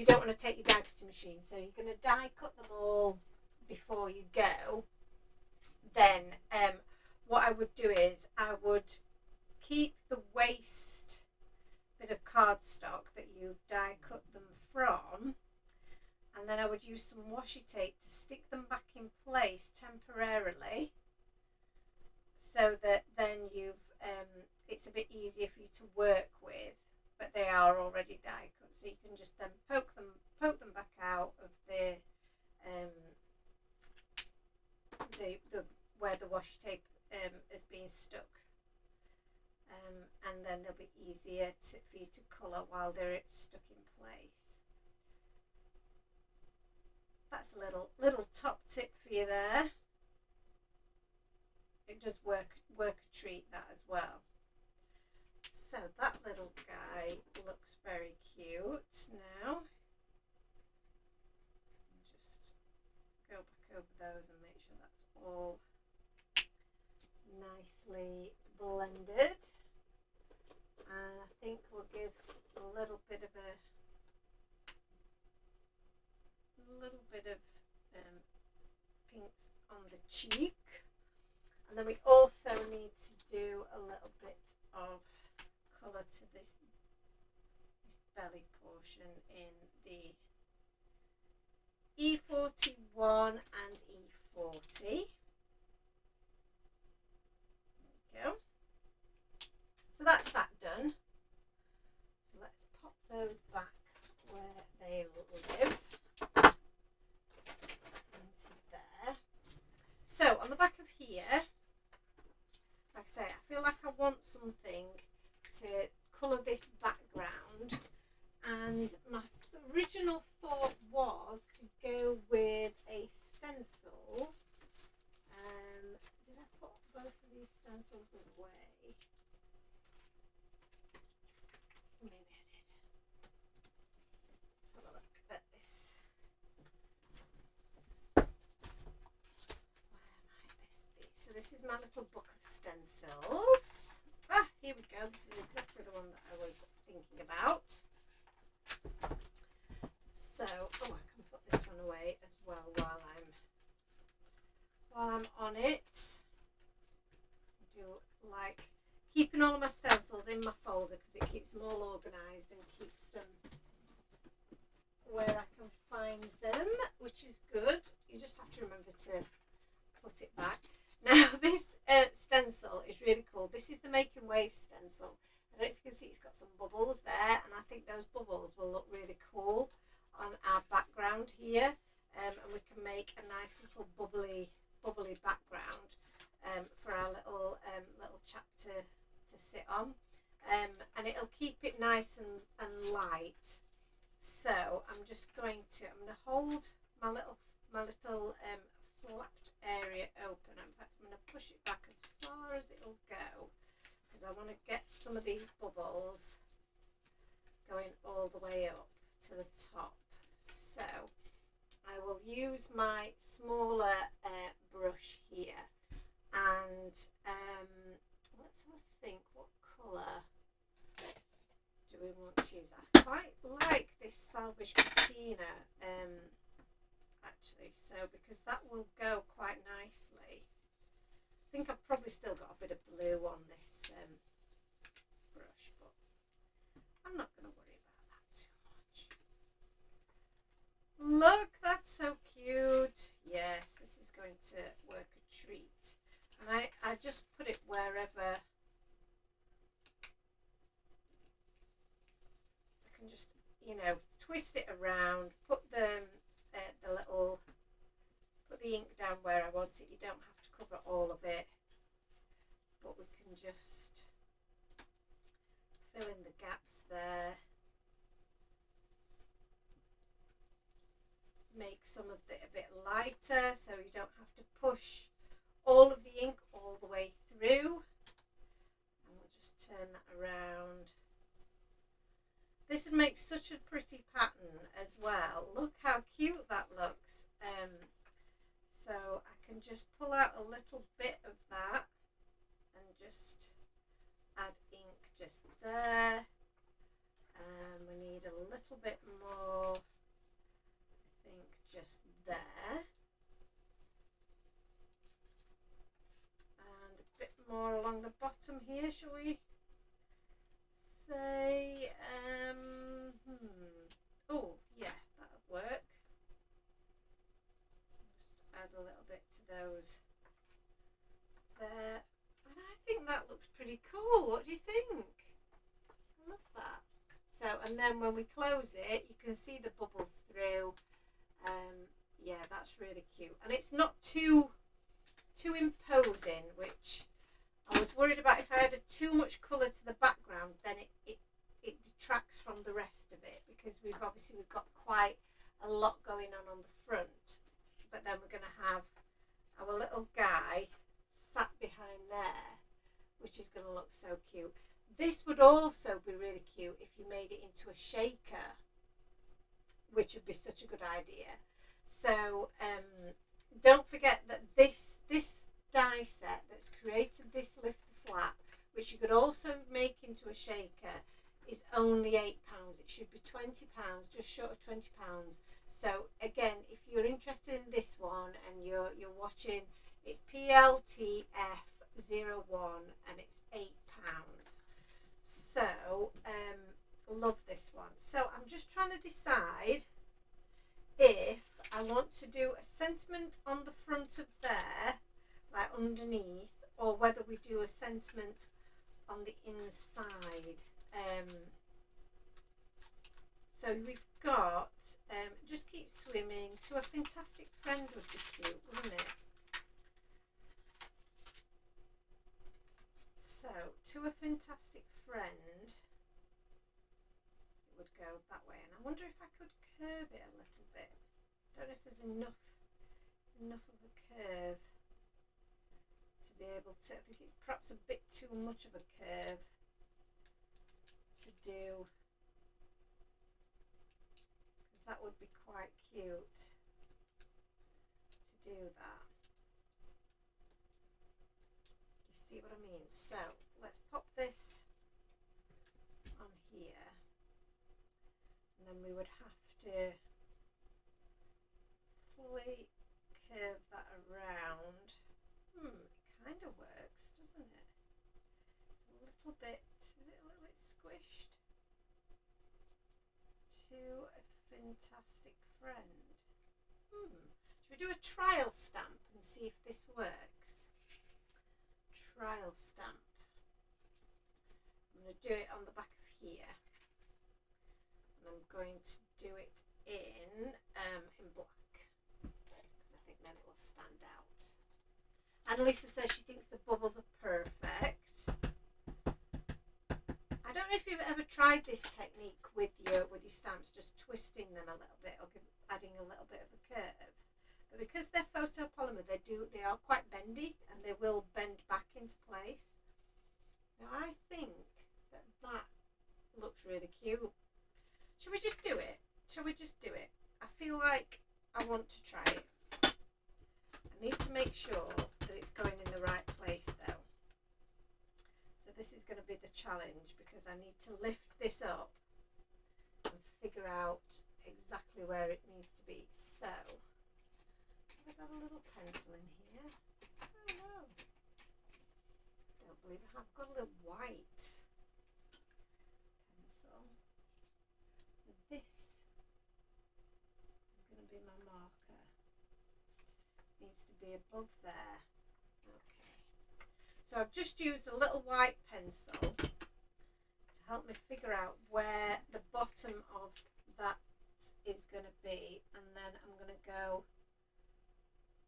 don't want to take your die cutting machine, so you're going to die cut them all before you go, then what I would do is I would keep the waste bit of cardstock that you've die cut them from, and then I would use some washi tape to stick them back in place temporarily, so that then you've it's a bit easier for you to work with, but they are already die cut, so you can just then poke them back out of the where the washi tape has been stuck, and then they'll be easier for you to colour while they're stuck in place. That's a little top tip for you there. It does work a treat, that as well. So that little guy looks very cute now. Just go back over those and make sure that's all nicely blended. And I think we'll give a little bit of pinks on the cheek. And then we also need to do a little bit of colour to this belly portion in the E41 and E40. There we go. So that's that done. So let's pop those back where they live. Into there. So on the back of here, like I say, I feel like I want something to colour this background, and my original thought was to go with a stencil. Did I put both of these stencils away? Maybe I did. Let's have a look at this. Where might this be? So this is my little book of stencils. Ah, here we go. This is exactly the one that I was thinking about. So, oh, I can put this one away as well while I'm on it. I do like keeping all of my stencils in my folder because it keeps them all organised and keeps them where I can find them, which is good. You just have to remember to put it back. Now this stencil is really cool. This is the Making Waves stencil. I don't know if you can see it's got some bubbles there, and I think those bubbles will look really cool on our background here, and we can make a nice little bubbly background for our little chap to sit on, and it'll keep it nice and light. So I'm going to hold my little flapped area open. In fact, I'm going to push it back as far as it'll go, because I want to get some of these bubbles going all the way up to the top. So I will use my smaller brush here, and let's have a think, what colour do we want to use? I quite like this Salvage Patina actually, so because that will go quite nicely. I think I've probably still got a bit of blue on this brush, but I'm not going to worry about that too much. Look, that's so cute. Yes, this is going to work a treat. And I just put it wherever I can, just, you know, twist it around, put the ink down where I want it. You don't have to cover all of it, but we can just there. Make some of it a bit lighter so you don't have to push all of the ink all the way through. And we'll just turn that around. This would make such a pretty pattern as well. Look how cute that looks. So I can just pull out a little bit of that and just add ink just there. We need a little bit more, I think, just there. And a bit more along the bottom here, shall we say? Oh, yeah, that'll work. Just add a little bit to those there. And I think that looks pretty cool. What do you think? I love that. So, and then when we close it, you can see the bubbles through. Yeah, that's really cute. And it's not too imposing, which I was worried about. If I added too much colour to the background, then it detracts from the rest of it, because we've got quite a lot going on the front. But then we're going to have our little guy sat behind there, which is going to look so cute. This would also be really cute if you made it into a shaker, which would be such a good idea. So don't forget that this die set that's created this lift the flap, which you could also make into a shaker, is only £8. It should be £20, just short of £20. So again, if you're interested in this one and you're watching, it's PLTF01 and it's £8. So love this one. So I'm just trying to decide if I want to do a sentiment on the front of there, like underneath, or whether we do a sentiment on the inside. So we've got just keep swimming, to a fantastic friend would be cute, wouldn't it? So to a fantastic friend, it would go that way, and I wonder if I could curve it a little bit. I don't know if there's enough of a curve to be able to. I think it's perhaps a bit too much of a curve to do, because that would be quite cute to do that. You see what I mean? So let's pop this on here, and then we would have to fully curve that around. It kind of works, doesn't it? It's a little bit, is it a little bit squished? To a fantastic friend. Should we do a trial stamp and see if this works? Trial stamp. I'm going to do it on the back of here, and I'm going to do it in black, because I think then it will stand out. Annalisa says she thinks the bubbles are perfect. I don't know if you've ever tried this technique with your stamps, just twisting them a little bit or adding a little bit of a curve. But because they're photopolymer, they are quite bendy, and they will bend back into place. Now I think that looks really cute. Shall we just do it? Shall we just do it? I feel like I want to try it. I need to make sure that it's going in the right place though. So this is going to be the challenge, because I need to lift this up and figure out exactly where it needs to be. So have I got a little pencil in here? Oh no, I don't believe I have got a little white pencil. So this is going to be my marker. Needs to be above there. Okay, so I've just used a little white pencil to help me figure out where the bottom of that is going to be, and then I'm going to go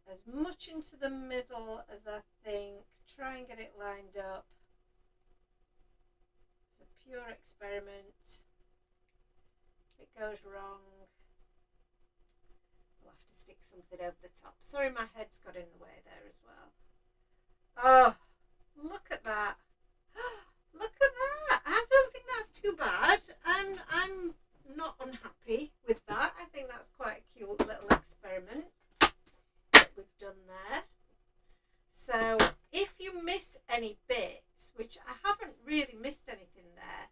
as much into the middle as I think, try and get it lined up. So pure experiment. If it goes wrong, we'll have to stick something over the top. Sorry, my head's got in the way there as well. Oh, look at that. Look at that. I don't think that's too bad. I'm not unhappy with that. I think that's quite a cute little experiment that we've done there. So if you miss any bits, which I haven't really missed anything there,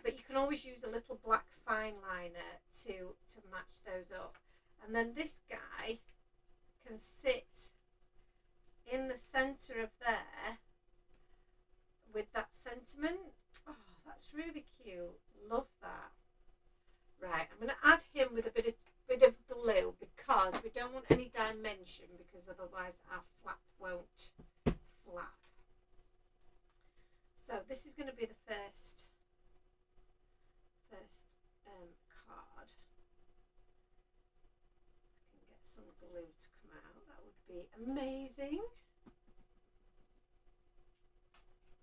but you can always use a little black fine liner to match those up. And then this guy can sit in the centre of there with that sentiment. Oh, that's really cute. Love that. Right, I'm going to add him with a bit of glue because we don't want any dimension, because otherwise our flap won't flap. So this is going to be the first card. If I can get some glue to come out, that would be amazing.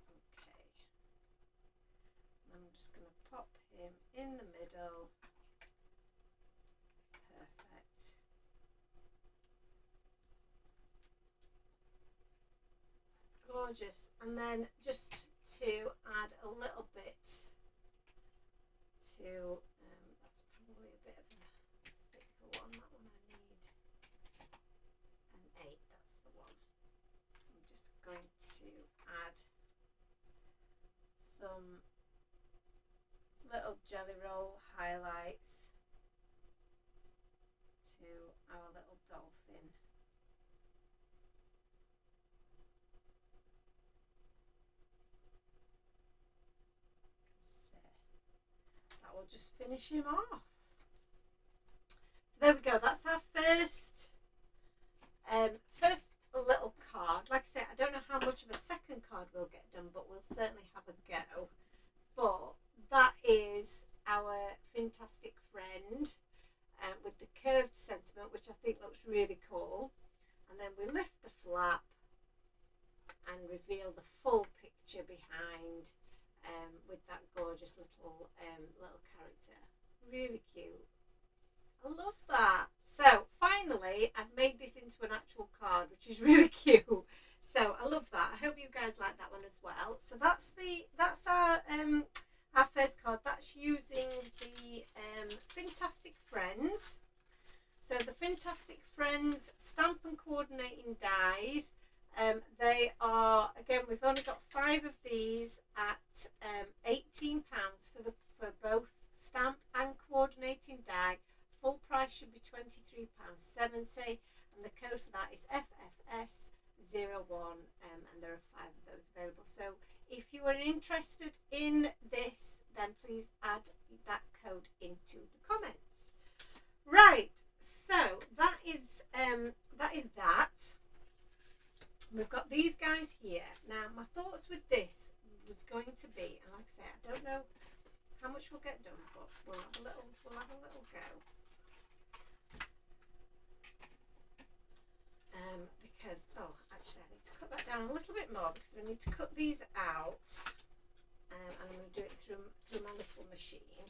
Okay, I'm just going to pop him in the middle. Perfect. Gorgeous. And then just to add a little bit to, that's probably a bit of a thicker one. That one I need an 8. That's the one. I'm just going to add some little jelly roll highlights to our little dolphin. That will just finish him off. So there we go. That's our first little card. Like I say, I don't know how much of a second card we'll get done, but we'll certainly have a go. But that is our fantastic friend with the curved sentiment, which I think looks really cool. And then we lift the flap and reveal the full picture behind with that gorgeous little character. Really cute. I love that. So finally, I've made this into an actual card, which is really cute. So I love that. I hope you guys like that one as well. So that's our first card. That's using the Fantastic Friends. So the Fantastic Friends Stamp and Coordinating Dies. They are, again, we've only got 5 of these at £18 for both stamp and coordinating die. Full price should be £23.70, and the code for that is FFS01, and there are 5 of those available. So if you are interested in this, then please add that code into the comments. Right, so that is that. We've got these guys here. Now, my thoughts with this was going to be, and like I say, I don't know how much we'll get done, but we'll have a little go. Because, actually, I need to cut that down a little bit more because I need to cut these out, and I'm going to do it through my little machine.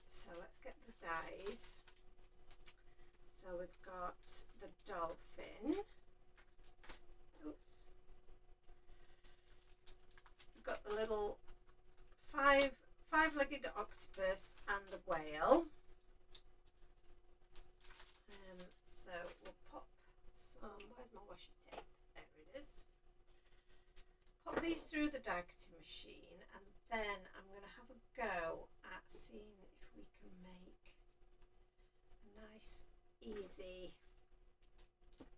So let's get the dies. So we've got the dolphin. Oops. We've got the little five-legged octopus and the whale. So we'll pop some, where's my washi tape? There it is. Pop these through the die cutting machine, and then I'm going to have a go at seeing if we can make a nice, easy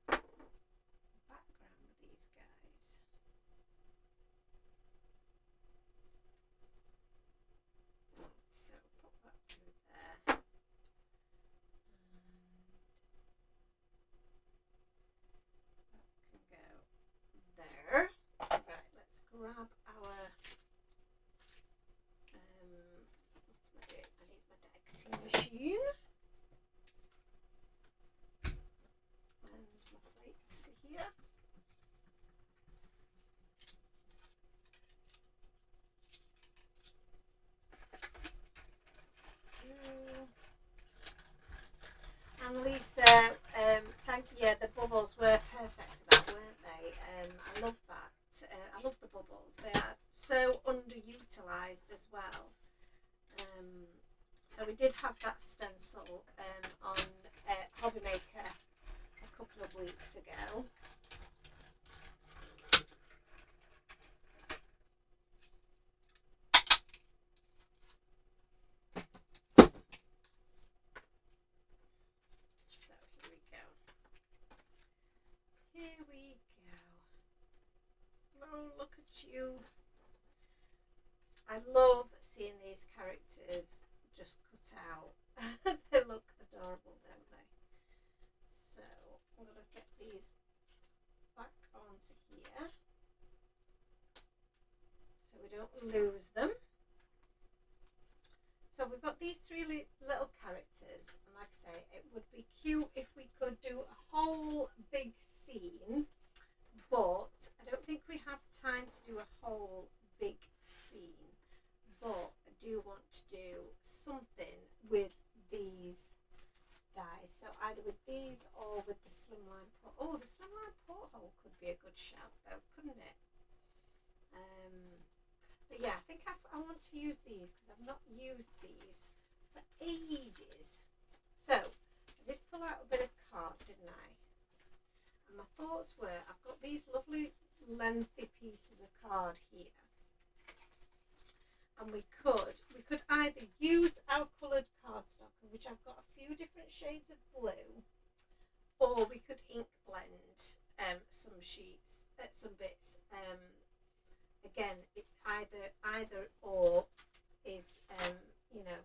background with these guys. So pop that through there. There. Right, let's grab our what's my doing? I need my die cutting machine and my plates here. Annalisa, thank you. Yeah, the bubbles were perfect for that, weren't they? I love that. I love the bubbles. They are so underutilised as well. So we did have that stencil on Hobby Maker a couple of weeks ago. So here we go. Here we go. Oh, look at you. I love seeing these characters just cut out. They look adorable, don't they? So I'm going to get these back onto here so we don't lose them. So we've got these three little characters, and like I say, it would be cute if we could do a whole big scene, but I don't think we have time to do a whole big scene. But I do want to do something with these dies. So either with these or with the slimline port. Oh, the slimline porthole could be a good shout though, couldn't it? But yeah, I think I want to use these because I've not used these for ages. So I did pull out a bit of card, didn't I? And my thoughts were, I've got these lovely lengthy pieces of card here. And we could either use our coloured cardstock, which I've got a few different shades of blue, or we could ink blend some sheets, some bits. Again, it either or is you know,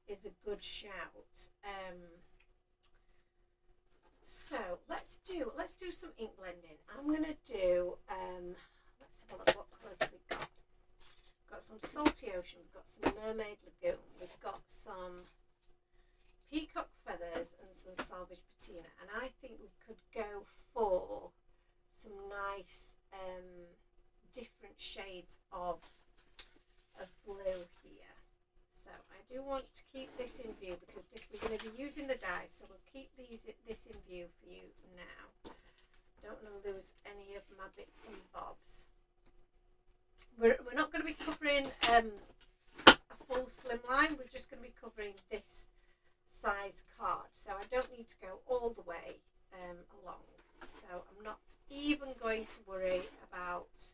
is a good shout. So let's do some ink blending. I'm gonna do let's have a look what colours have we got. Got some Salty Ocean, we've got some Mermaid Lagoon, we've got some Peacock Feathers and some Salvage Patina, and I think we could go for some nice different shades of blue here. So I do want to keep this in view because we're going to be using the dies, so we'll keep this in view for you now. Don't want to lose any of my bits and bobs. We're not going to be covering a full slimline, we're just going to be covering this size card, so I don't need to go all the way along, so I'm not even going to worry about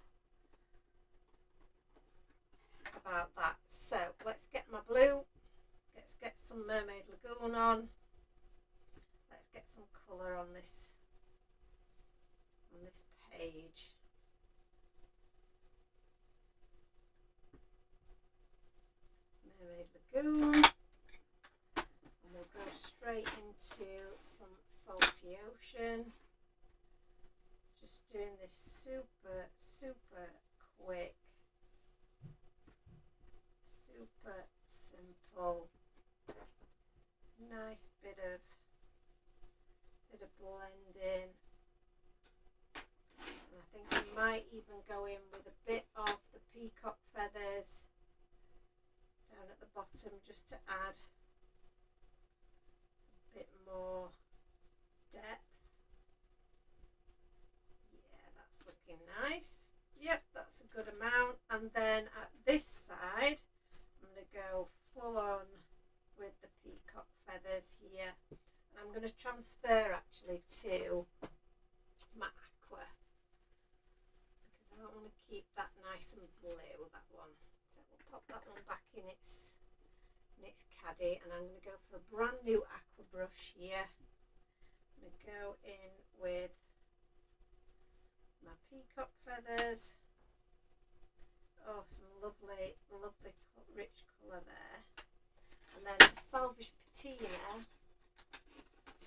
that. So let's get my blue, let's get some Mermaid Lagoon on, let's get some colour on this page. Mermaid Lagoon, and we'll go straight into some Salty Ocean. Just doing this super quick, super simple, nice bit of blending. And I think we might even go in with a bit of the Peacock Feathers down at the bottom just to add a bit more depth. Yeah, that's looking nice. Yep, that's a good amount. And then at this side, I'm going to go full on with the Peacock Feathers here. And I'm going to transfer actually to my aqua because I don't want to keep that nice and blue, that one. So we'll pop that one back in its caddy, and I'm going to go for a brand new aqua brush here. I'm going to go in with my Peacock Feathers. Oh, some lovely rich colour there. And then the Salvage Patina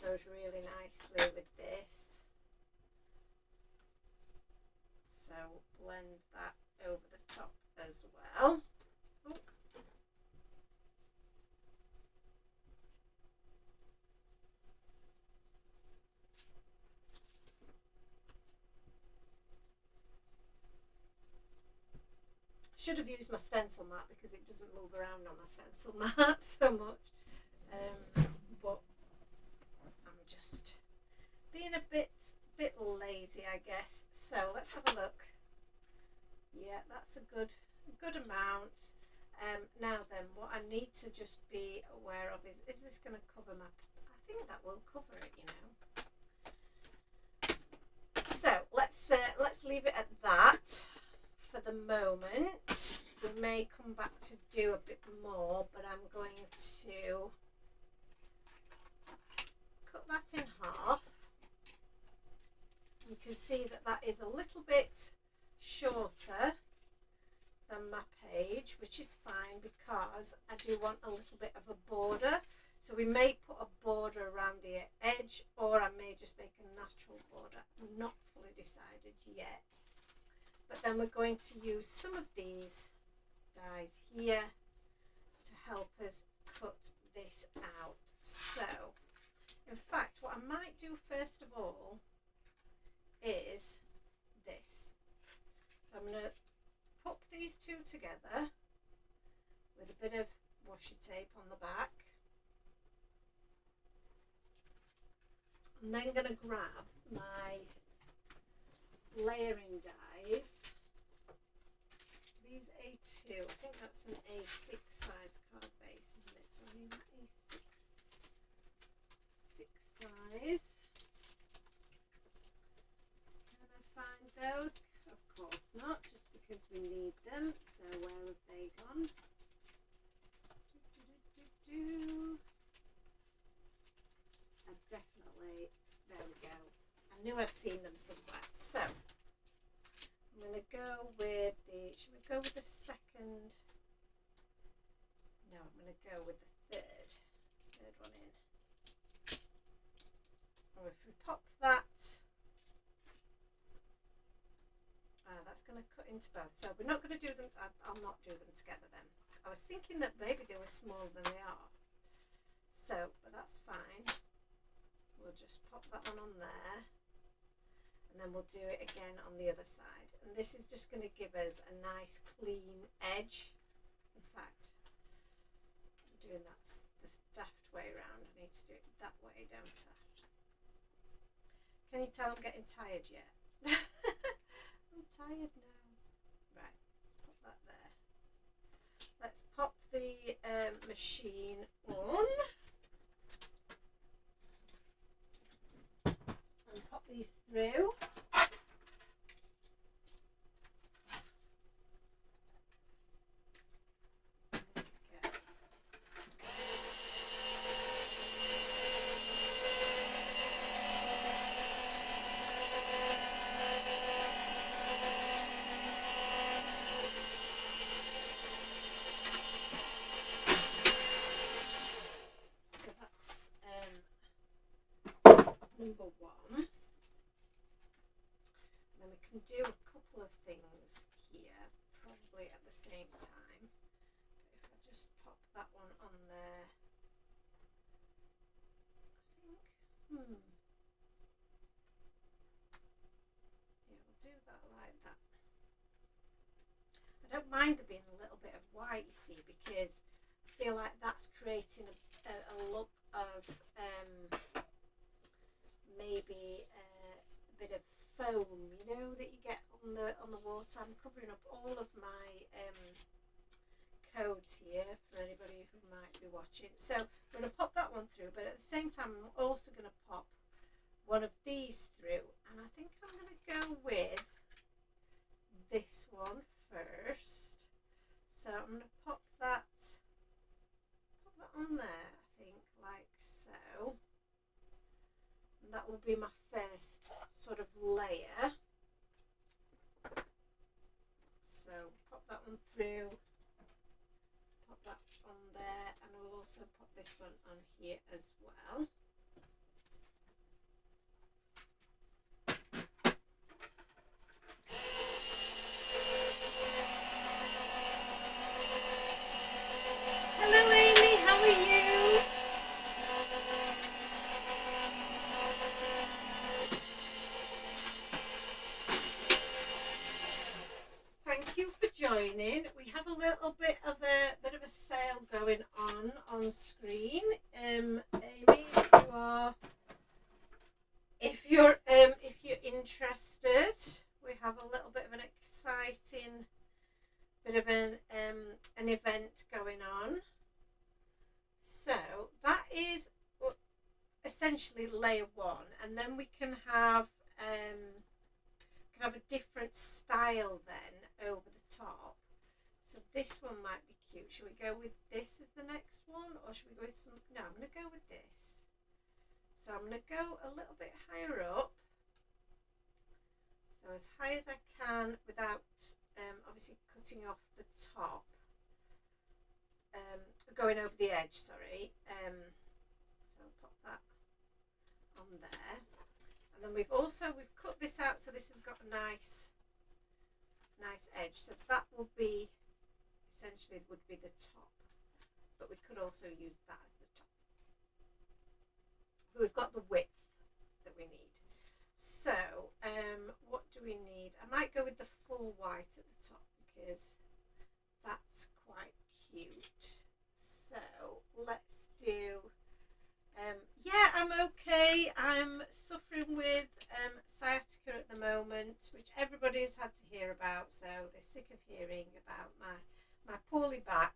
goes really nicely with this. So blend that over the top as well. Ooh. Should have used my stencil mat because it doesn't move around on my stencil mat so much. But that's a good amount. Now then, what I need to just be aware of is this going to cover my, I think that will cover it, you know. So let's leave it at that for the moment. We may come back to do a bit more, but I'm going to cut that in half. You can see that that is a little bit shorter than my page, which is fine because I do want a little bit of a border. So we may put a border around the edge, or I may just make a natural border. I'm not fully decided yet. But then we're going to use some of these dies here to help us cut this out. So, in fact, what I might do first of all is this. So I'm going to put these two together with a bit of washi tape on the back. I'm then going to grab my layering dies. These A2, I think that's an A6 size card base, isn't it? So I need that A6 size. Can I find those? Of course not, just because we need them. So where have they gone? I definitely, there we go. I knew I'd seen them somewhere. So I'm going to go with the, should we go with the second? No, I'm going to go with the third one in. Or if we pop that, that's going to cut into both. So we're not going to do them, I'll not do them together then. I was thinking that maybe they were smaller than they are. So, but that's fine. We'll just pop that one on there. And then we'll do it again on the other side. And this is just going to give us a nice clean edge. In fact, I'm doing that this daft way around. I need to do it that way, don't I? Can you tell I'm getting tired yet? I'm tired now. Right, let's put that there. Let's pop the machine on. And pop these through. Number one. And then we can do a couple of things here, probably at the same time. But if I just pop that one on there, I think, yeah, we'll do that like that. I don't mind there being a little bit of white, you see, because I feel like that's creating a look of maybe a bit of foam, you know, that you get on the water. I'm covering up all of my codes here for anybody who might be watching. So I'm going to pop that one through, but at the same time I'm also going to pop one of these through, and I think I'm going to go with this one first. So I'm going to pop that on there, I think, like so. That will be my first sort of layer. So pop that one through, pop that on there, and I'll also pop this one on here as well. Hello Amy, how are you? Thank you for joining. We have a little bit of a sale going on screen. Amy, if you're interested, we have a little bit of an exciting bit of an event going on. So that is essentially layer one, and then we can have a different style then over the top. So this one might be cute. Should we go with this as the next one, or should we go with some? No, I'm going to go with this. So I'm going to go a little bit higher up. So as high as I can without obviously cutting off the top, going over the edge, sorry. So I'll pop that on there. And then we've cut this out, so this has got a nice edge. So that will be, essentially would be the top. But we could also use that as the top. But we've got the width that we need. So, what do we need? I might go with the full white at the top because that's quite cute. So, let's do, yeah, I'm okay. I'm suffering with sciatica at the moment, which everybody's had to hear about, so they're sick of hearing about my poorly back.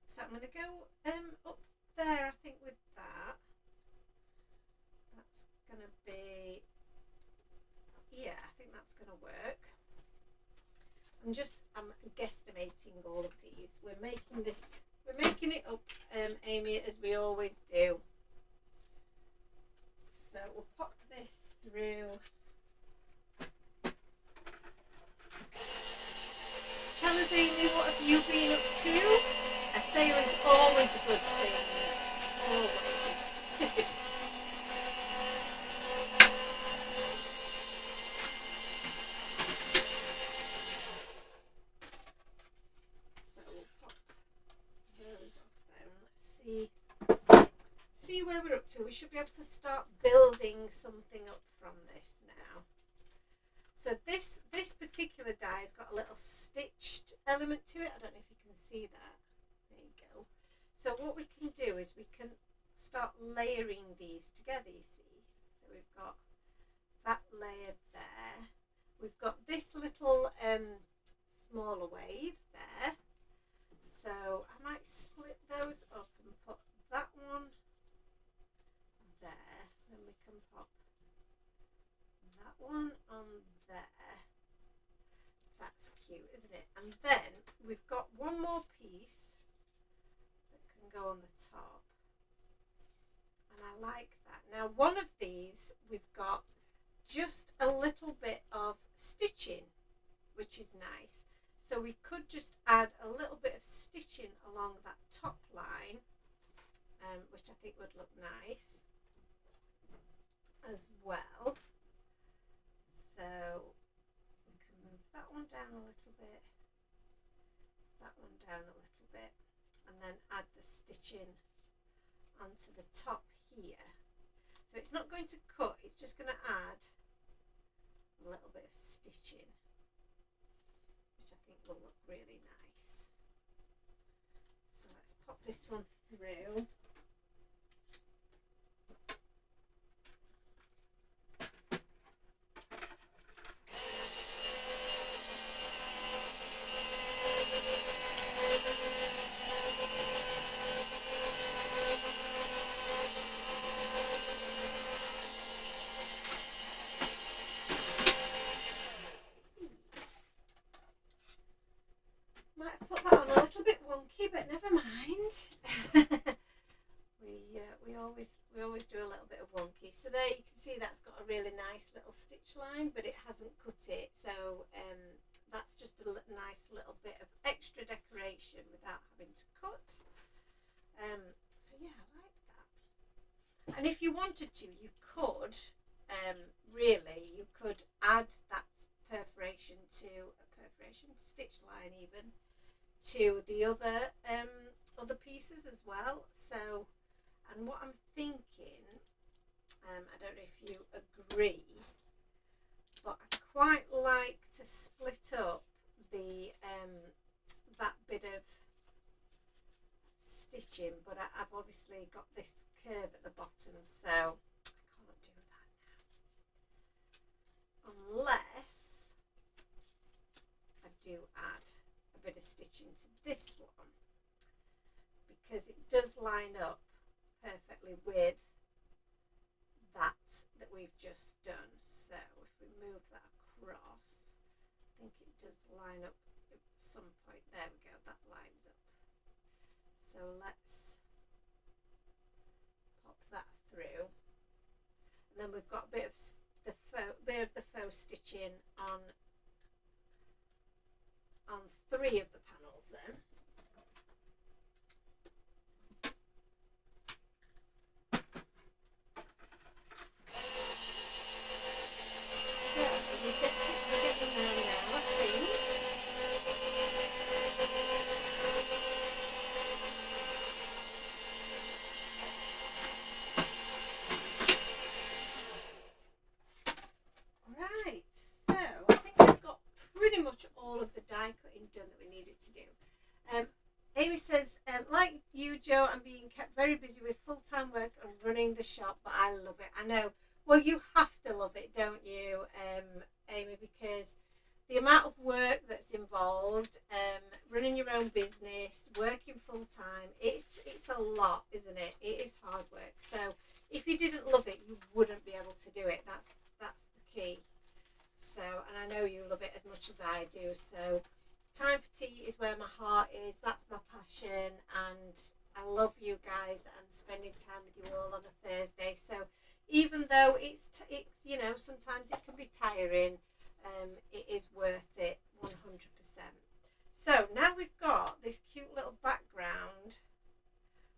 So I'm going to go up there, I think, with that. That's going to be, yeah, I think that's going to work. I'm guesstimating all of these. We're making it up, Amy, as we always do. So we'll pop this through. Tell us, Amy, what have you been up to? A sale is always a good thing. Always. So we'll pop those off there and let's see where we're up to. We should be able to start building something up from this now. So this particular die has got a little stitched element to it. I don't know if you can see that. There you go. So what we can do is we can start layering these together, you see. So we've got that layer there. We've got this little smaller wave there. So I might split those up and put that one there. Then we can pop that one on there. That's cute, isn't it? And then we've got one more piece that can go on the top. And I like that. Now one of these we've got just a little bit of stitching, which is nice. So we could just add a little bit of stitching along that top line, which I think would look nice as well. So we can move that one down a little bit, that one down a little bit, and then add the stitching onto the top here. So it's not going to cut, it's just going to add a little bit of stitching, which I think will look really nice. So let's pop this one through. Might have put that on a little bit wonky, but never mind. we always do a little bit of wonky. So there you can see that's got a really nice little stitch line, but it hasn't cut it. So that's just a nice little bit of extra decoration without having to cut. So yeah, I like that. And if you wanted to, you could really, you could add that perforation stitch line even to the other pieces as well. So, and what I'm thinking, I don't know if you agree, but I quite like to split up the that bit of stitching, but I've obviously got this curve at the bottom, so I can't do that now unless I do add a bit of stitching to this one because it does line up perfectly with that we've just done. So if we move that across, I think it does line up at some point. There we go, that lines up. So let's pop that through, and then we've got a bit of the faux stitching on 3 of the panels then. So we're getting there now, I think. Right, so I think we've got pretty much all of the die cutting done that we needed to do. Amy says, like you, Joe, I'm being kept very busy with full-time work and running the shop, but I love it. I know. Well, you have to love it, don't you, Amy, because the amount of work that's involved, running your own business, working full-time, it's a lot, isn't it? It is hard work. So if you didn't love it, you wouldn't be able to do it. That's the key. So, and I know you love it as much as I do. So time for tea is where my heart is. That's my passion, and I love you guys and spending time with you all on a Thursday. So even though it's you know, sometimes it can be tiring, it is worth it 100%. So now we've got this cute little background,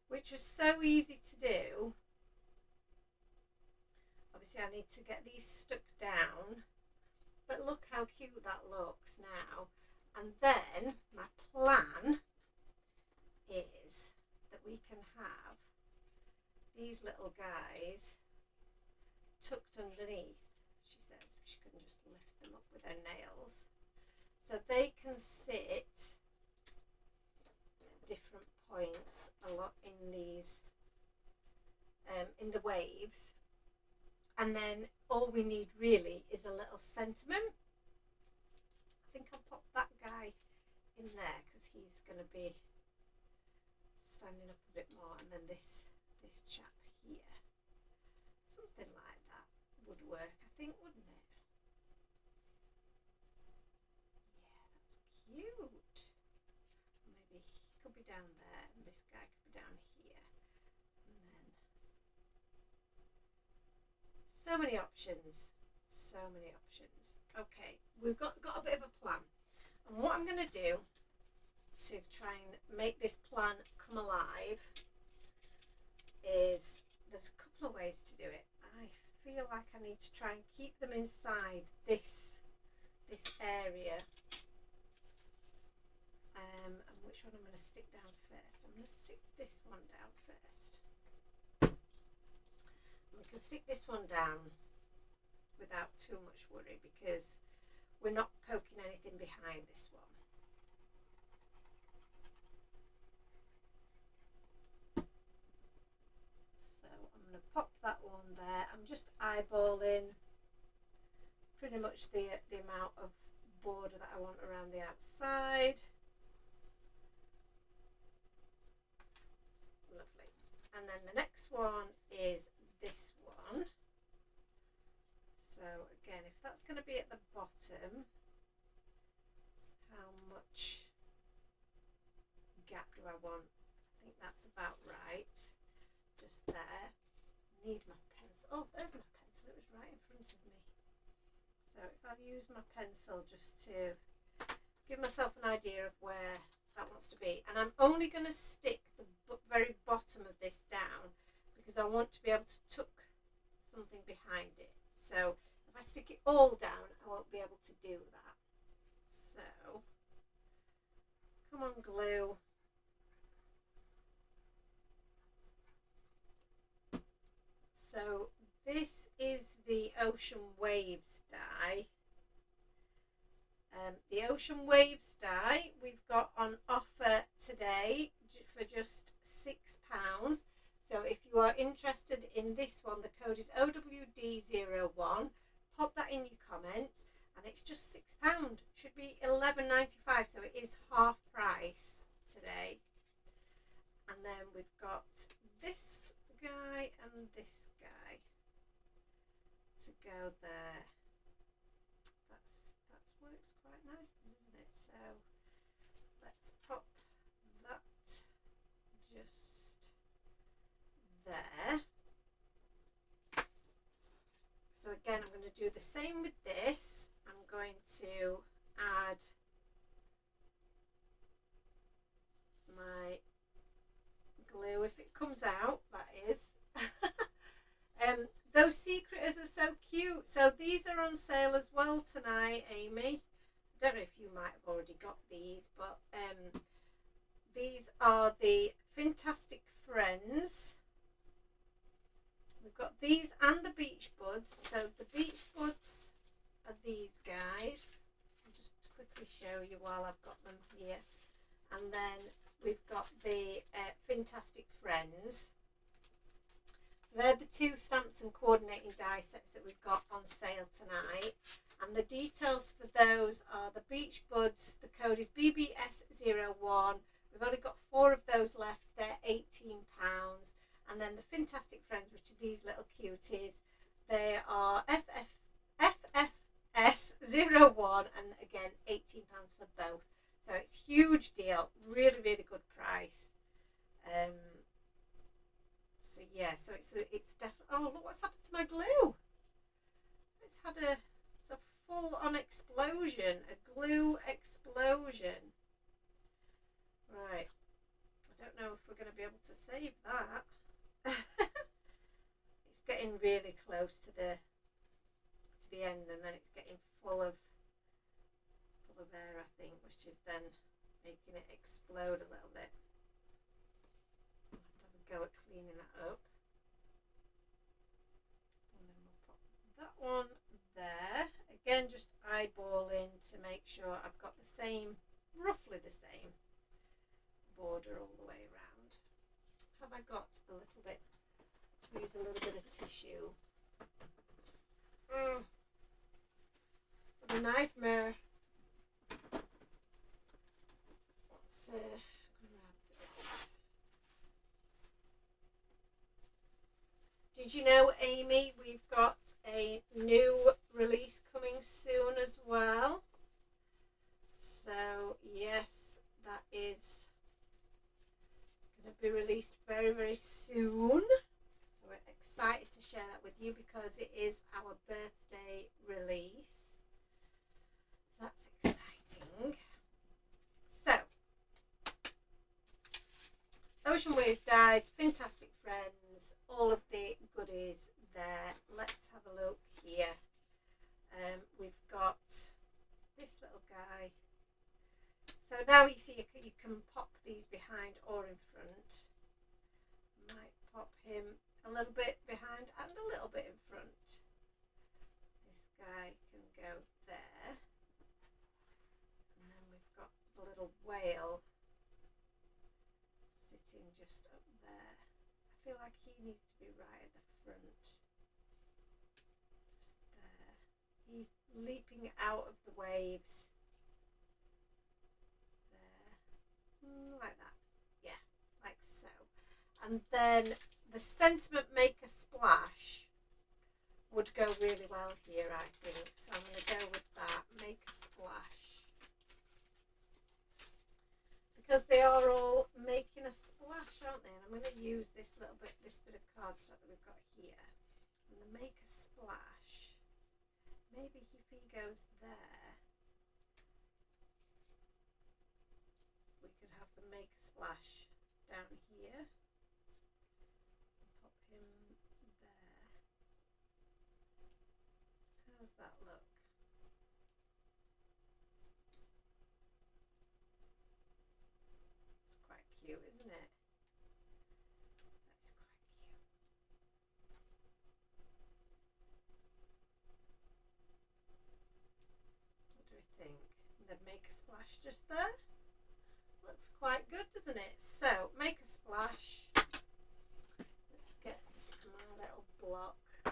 which was so easy to do. Obviously I need to get these stuck down, but look how cute that looks now. And then my plan is that we can have these little guys tucked underneath, she says. She can just lift them up with her nails. So they can sit at different points a lot in these, in the waves. And then all we need really is a little sentiment. I think I'll pop that guy in there because he's going to be standing up a bit more, and then this chap here, something like that would work, I think, wouldn't it? Yeah, that's cute. Maybe he could be down there and this guy could be down here, and then so many options. Okay, we've got a bit of a plan, and what I'm going to do to try and make this plan come alive is, there's a couple of ways to do it. I feel like I need to try and keep them inside this area. And which one I'm going to stick down first? I'm going to stick this one down first. And we can stick this one down without too much worry because we're not poking anything behind this one. So I'm going to pop that one there. I'm just eyeballing pretty much the amount of border that I want around the outside. Lovely. And then the next one is this one. So again, if that's going to be at the bottom, how much gap do I want? I think that's about right. Just there. Need my pencil. Oh, there's my pencil. It was right in front of me. So if I use my pencil just to give myself an idea of where that wants to be, and I'm only going to stick the very bottom of this down because I want to be able to tuck something behind it. So if I stick it all down, I won't be able to do that. So come on, glue. So this is the Ocean Waves die. The Ocean Waves die we've got on offer today for just £6. So if you are interested in this one, the code is OWD01. Pop that in your comments, and and it's just £6. Should be £11.95, so it is half price today. And then we've got this guy and this guy to go there. That works quite nicely, doesn't it? So let's pop that just there. So again, I'm going to do the same with this. I'm going to add my glue if it comes out, that is. Those secreters are so cute. So these are on sale as well tonight, Amy. I don't know if you might have already got these, but these are the Fantastic Friends. We've got these and the Beach Buds. So the Beach Buds are these guys. I'll just quickly show you while I've got them here. And then we've got the Fantastic Friends. So they're the two stamps and coordinating die sets that we've got on sale tonight. And the details for those are the Beach Buds. The code is BBS01. We've only got 4 of those left. They're £18. And then the Fantastic Friends, which are these little cuties, they are FFS01, and again £18 for both. So it's a huge deal, really, really good price. So yeah, so it's definitely. Oh, look what's happened to my glue! It's had a full-on explosion, a glue explosion. Right, I don't know if we're going to be able to save that. It's getting really close to the end, and then it's getting full of air, I think, which is then making it explode a little bit. I'll have a go at cleaning that up. And then we'll pop that one there. Again, just eyeballing to make sure I've got the same, roughly the same border all the way around. Have I got a little bit, use a little bit of tissue. Oh, what a nightmare. Let's grab this. Did you know, Amy, we've got a new release coming soon as well? So yes, that is going to be released very, very soon. So we're excited to share that with you because it is our birthday release. So that's exciting. So, Ocean Wave Dies, Fantastic Friends, all of the goodies there. Let's have a look here. We've got this little guy. So now you see you can pop these behind or in front. Might pop him a little bit behind and a little bit in front. This guy can go there. And then we've got the little whale sitting just up there. I feel like he needs to be right at the front. Just there. He's leaping out of the waves. Like that, yeah, like so. And then the Sentiment Make a Splash would go really well here, I think. So I'm going to go with that, Make a Splash, because they are all making a splash, aren't they? And I'm going to use this bit of cardstock that we've got here, and the Make a Splash. Maybe if he goes there, we could have the Make a Splash down here. Pop him there. How's that look? It's quite cute, isn't it? That's quite cute. What do we think? And then Make a Splash just there. Looks quite good, doesn't it? So, Make a Splash. Let's get my little block here.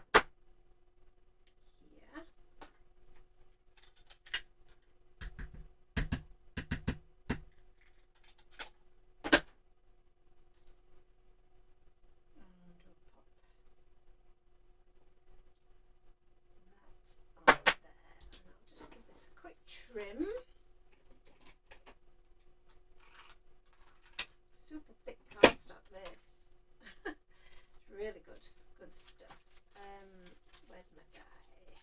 really good stuff. Where's my die?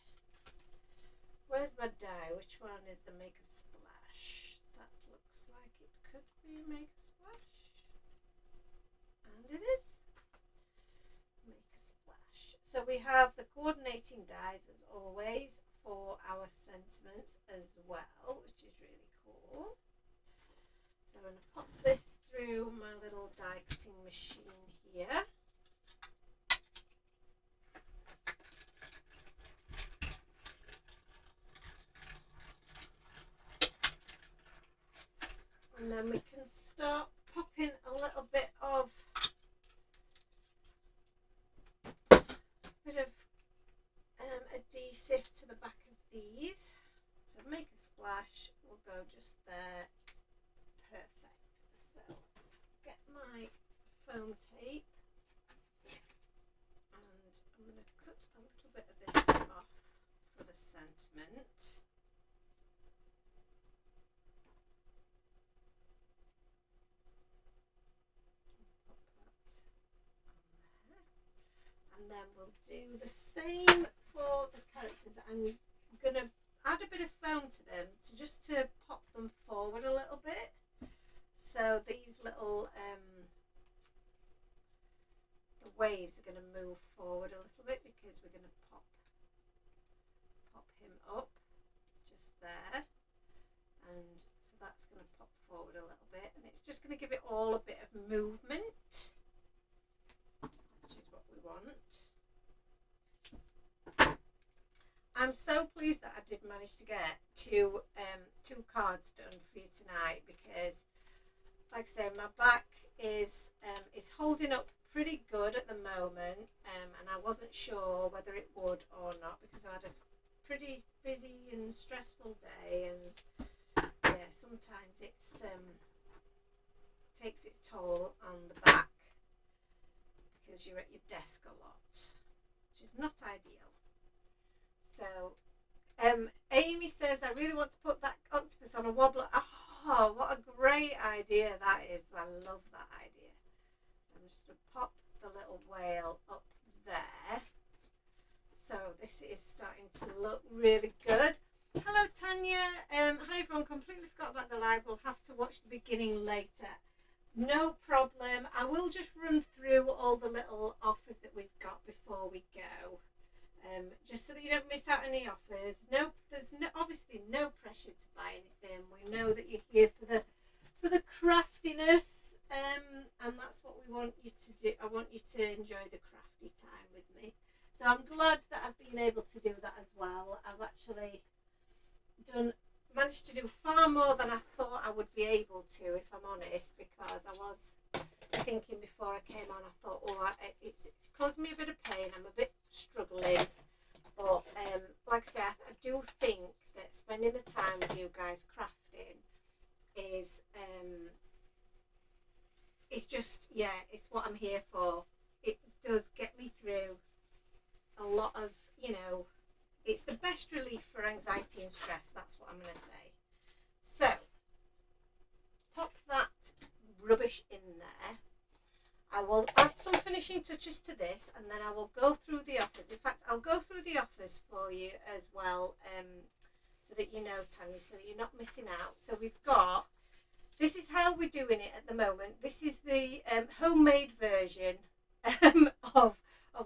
Where's my die? Which one is the Make a Splash? That looks like it could be Make a Splash. And it is. Make a Splash. So we have the coordinating dies as always for our sentiments as well, which is really cool. So I'm going to pop this through my little die cutting machine here. And then we can start popping a little bit of adhesive to the back of these. So Make a Splash will go just there. Perfect. So let's get my foam tape and I'm going to cut a little bit of this off for the sentiment. And then we'll do the same for the characters. I'm going to add a bit of foam to them just to pop them forward a little bit. So these little the waves are going to move forward a little bit because we're going to pop him up just there. And so that's going to pop forward a little bit. And it's just going to give it all a bit of movement, which is what we want. I'm so pleased that I did manage to get two cards done for you tonight because, like I say, my back is holding up pretty good at the moment, and I wasn't sure whether it would or not because I had a pretty busy and stressful day, and yeah, sometimes it's takes its toll on the back because you're at your desk a lot, which is not ideal. So Amy says, I really want to put that octopus on a wobbler. Oh, what a great idea that is. I love that idea. So I'm just going to pop the little whale up there. So this is starting to look really good. Hello Tanya. Hi everyone, completely forgot about the live. We'll have to watch the beginning later. No problem. I will just run through all the little offers that we've got before we go. Just so that you don't miss out on any offers. No, there's obviously no pressure to buy anything. We know that you're here for the craftiness, and that's what we want you to do. I want you to enjoy the crafty time with me. So I'm glad that I've been able to do that as well. I've actually managed to do far more than I thought I would be able to, if I'm honest, because I was thinking before I came on, I thought, oh, it's caused me a bit of pain. I'm a bit struggling, but like I said, I do think that spending the time with you guys crafting is it's just, yeah, it's what I'm here for. It does get me through a lot of, you know, it's the best relief for anxiety and stress. That's what I'm going to say. So pop that rubbish in there. I will add some finishing touches to this, and then I will go through the offers. In fact, I'll go through the offers for you as well, so that you know, Tanya, so that you're not missing out. So we've got, this is how we're doing it at the moment. This is the homemade version of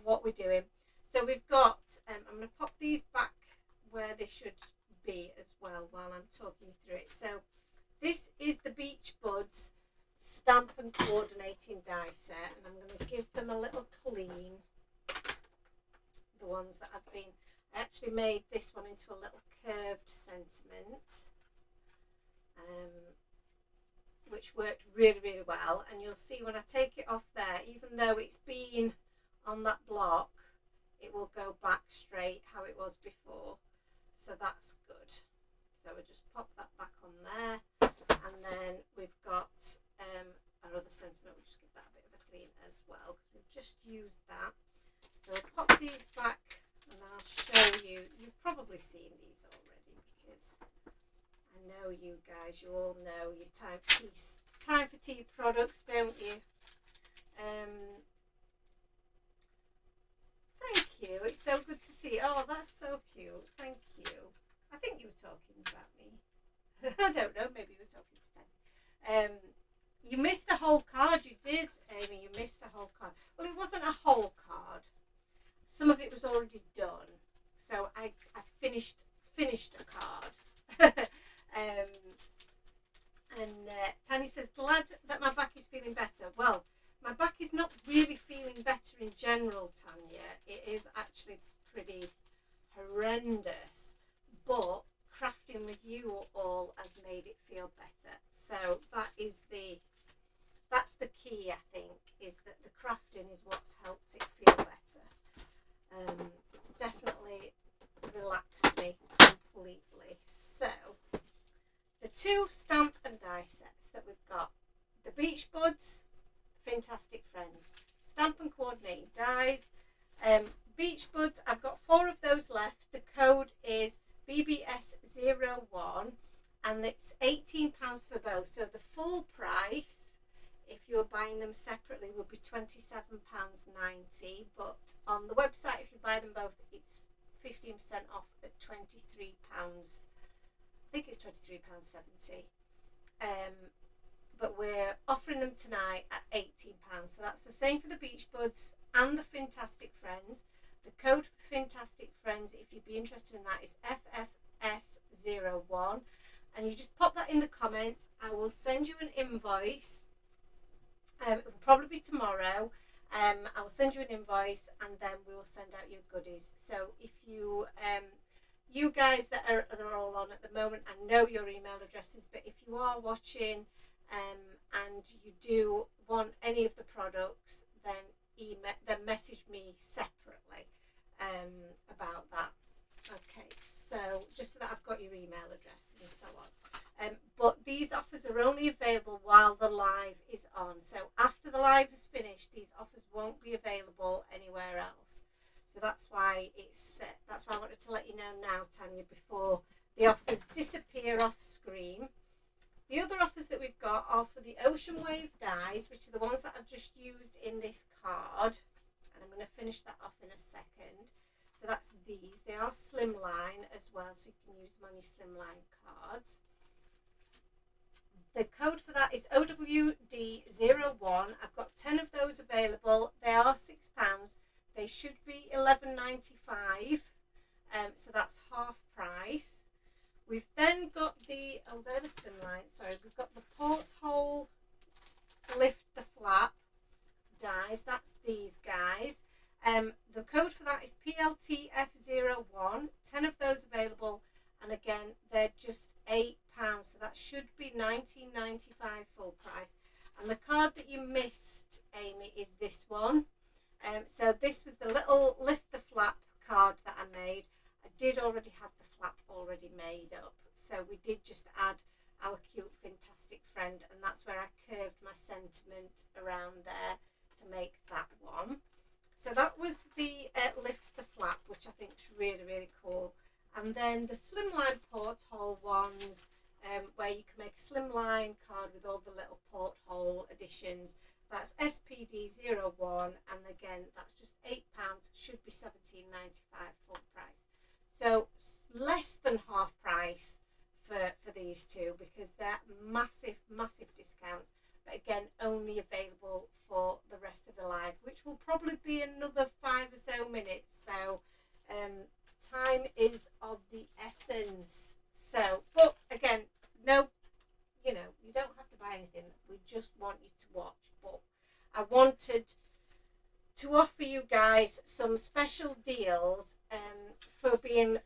what we're doing. So we've got, I'm going to pop these back where they should be as well while I'm talking you through it. So this is the Beach Buds stamp and coordinating die set, and I'm going to give them a little clean. The ones that I actually made this one into a little curved sentiment, which worked really, really well. And you'll see when I take it off there, even though it's been on that block, it will go back straight how it was before. So that's good. So we'll just pop that back on there, and then we've got our other sentiment. We'll just give that a bit of a clean as well because we've just used that. So we'll pop these back, and then I'll show you. You've probably seen these already because I know you guys. You all know your time for tea products, don't you? you. It's so good to see. Oh, that's so cute. Thank you. I think you were talking about me. I don't know. Maybe you were talking to Teddy. You missed a whole card. You did, Amy. You missed a whole card. Well, it wasn't a whole card. Some of it was already done. So I finished a card. Tanya says, glad that my back is feeling better. Well, my back is not really feeling better in general, Tanya. It is actually pretty horrendous. But crafting with you all has made it feel better. So that's the key, I think, is that the crafting is what's helped it feel better. It's definitely relaxed me completely. So the two stamp and die sets that we've got, the Beach Buds, Fantastic Friends, stamp and coordinating dies. Beach Buds, I've got 4 of those left. The code is BBS01 and it's £18 for both. So the full price, if you're buying them separately, would be £27.90. But on the website, if you buy them both, it's 15% off at £23. I think it's £23.70. But we're offering them tonight at £18. So that's the same for the Beach Buds and the Fantastic Friends. The code for Fantastic Friends, if you'd be interested in that, is FFS01. And you just pop that in the comments. I will send you an invoice. It will probably be tomorrow. I will send you an invoice and then we will send out your goodies. So if you you guys that are all on at the moment, I know your email addresses, but if you are watching and you do want any of the products, then message me separately about that. Okay, so just so that I've got your email address and so on. But these offers are only available while the live is on. So after the live is finished, these offers won't be available anywhere else. So that's why I wanted to let you know now, Tanya, before the offers disappear off screen. The other offers that we've got are for the Ocean Wave dies, which are the ones that I've just used in this card. And I'm going to finish that off in a second. So that's these. They are slimline as well, so you can use them on your slimline cards. The code for that is OWD01. I've got 10 of those available. They are £6. They should be £11.95. So that's half price. We've then got they're the slimline. Sorry, we've got the porthole lift the flap dies. That's these guys. The code for that is PLTF01. 10 of those available, and again, they're just £8. So that should be £19.95 full price. And the card that you missed, Amy, is this one. So this was the little lift the flap card that I made. I did already have the flap already made up, so we did just add our cute Fantastic Friend, and that's where I curved my sentiment around there to make that one. So that was the lift the flap, which I think is really, really cool. And then the slimline porthole ones, where you can make a slimline card with all the little porthole additions. That's SPD01, and again, that's just £8, should be £17.95 full price. So less than half price for these two, because they're massive, massive discounts. But again, only available for the rest of the live, which will probably be another 5 or so minutes. So time is of the essence. So, but again, no, you don't have to buy anything. We just want you to watch. But I wanted to offer you guys some special deals for being,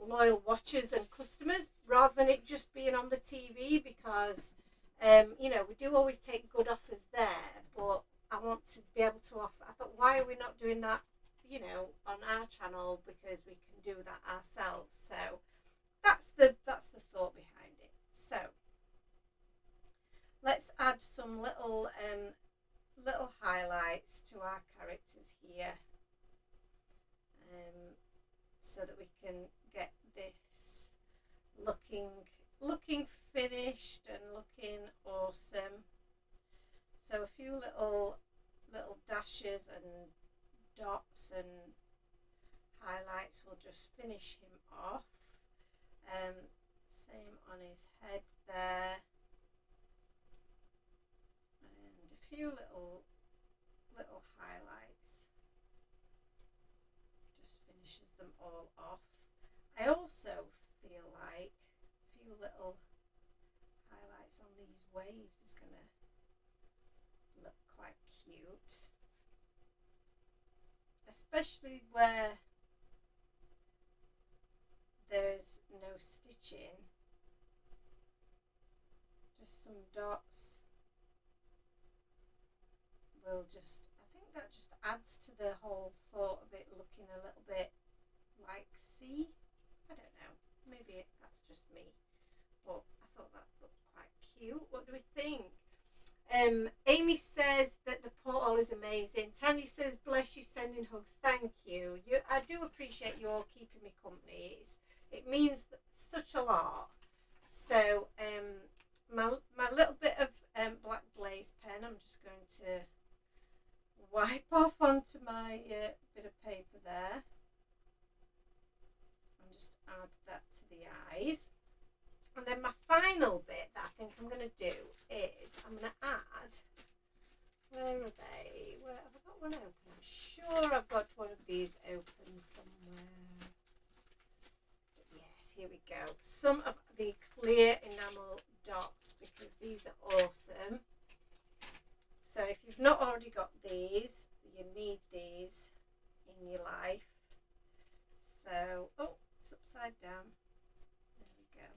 loyal watchers and customers, rather than it just being on the TV, because we do always take good offers there, but I want to be able to offer. I thought, why are we not doing that, on our channel, because we can do that ourselves. So that's the thought behind it. So let's add some little highlights to our characters here, so that we can get this looking finished and looking awesome. So a few little dashes and dots and highlights will just finish him off. Same on his head there, and a few little highlights, just finishes them all off. I also feel like a few little highlights on these waves is going to look quite cute, especially where there's no stitching, just some dots will just, I think that just adds to the whole thought of it looking a little bit like sea. I don't know, maybe that's just me, but I thought that looked quite cute. What do we think? Amy says that the portal is amazing. Tanya says, bless you, sending hugs. Thank you. I do appreciate you all keeping me company. It means such a lot. So my little bit of black glaze pen, I'm just going to wipe off onto my bit of paper there and just add that to the eyes. And then my final bit that I think I'm going to do is I'm going to add, where are they? Where have I got one open? I'm sure I've got one of these open somewhere. But yes, here we go. Some of the clear enamel dots, because these are awesome. So if you've not already got these, you need these in your life. So, oh, it's upside down. There we go.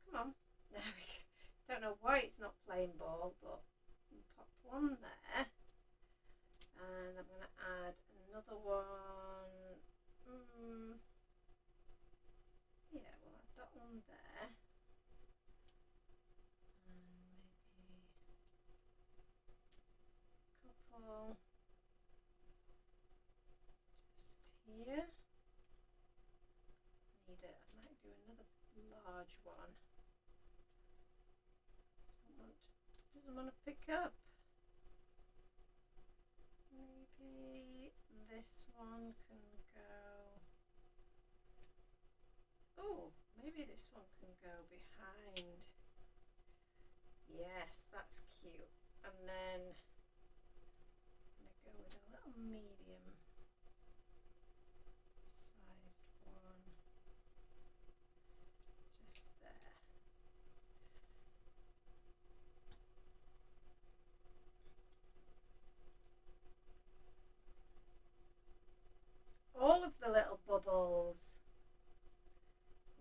Come on. There we go. Don't know why it's not playing ball, but I'll pop one there. And I'm going to add another one. Yeah, we'll add that one there. Just here. I might do another large one. Doesn't want to pick up. Maybe this one can go. Oh, maybe this one can go behind. Yes, that's cute. And then I'm going to go with a little medium sized one just there. All of the little bubbles.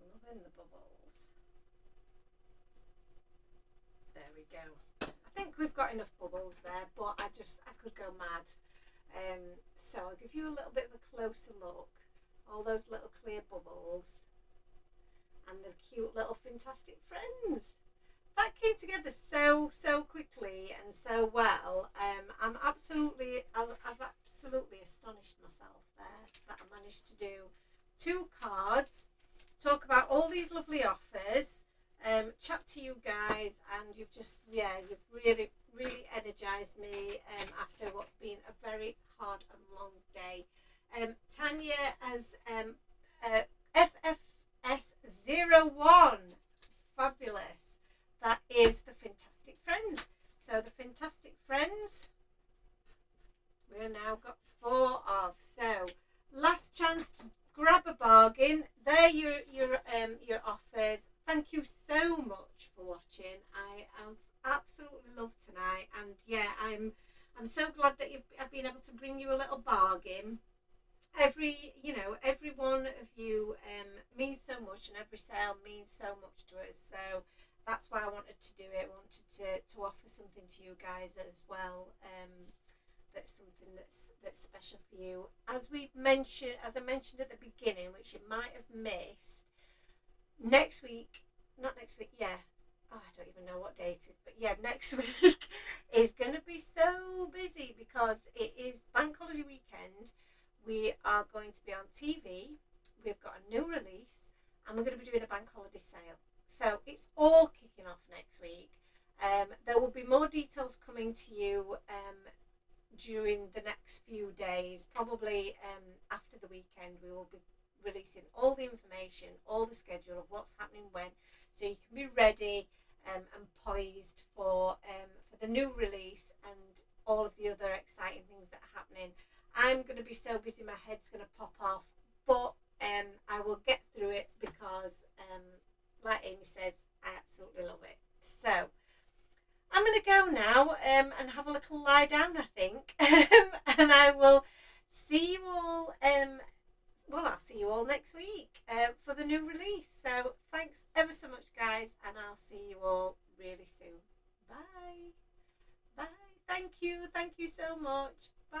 Loving the bubbles. There we go. I think we've got enough bubbles there, but I could go mad. So I'll give you a little bit of a closer look. All those little clear bubbles and the cute little fantastic friends. That came together so quickly and so well. I've absolutely astonished myself there that I managed to do 2 cards, talk about all these lovely offers, chat to you guys, and you've just really energized me after what's been a very hard and long day. Tanya has FFS01, fabulous. That is the Fantastic Friends. So the Fantastic Friends, we've now got 4 of. So last chance to grab a bargain. There are your offers. Thank you so much for watching. I am absolutely loved tonight, and yeah, I'm so glad that I've been able to bring you a little bargain. Every one of you means so much, and every sale means so much to us. So that's why I wanted to do it. I wanted to offer something to you guys as well. That's something that's special for you. As I mentioned at the beginning, which you might have missed, next week, I don't even know what day it is, but yeah, next week is going to be so busy because it is Bank Holiday weekend. We are going to be on TV. We've got a new release, and we're going to be doing a Bank Holiday sale. So it's all kicking off next week. There will be more details coming to you during the next few days, probably after the weekend, we will be releasing all the information, all the schedule of what's happening when, so you can be ready and poised for the new release and all of the other exciting things that are happening. I'm going to be so busy, my head's going to pop off, but I will get through it because, like Amy says, I absolutely love it. So I'm going to go now and have a little lie down, I think, and I will see you all. I'll see you all next week for the new release. So thanks ever so much, guys, and I'll see you all really soon. Bye. Bye. Thank you. Thank you so much. Bye.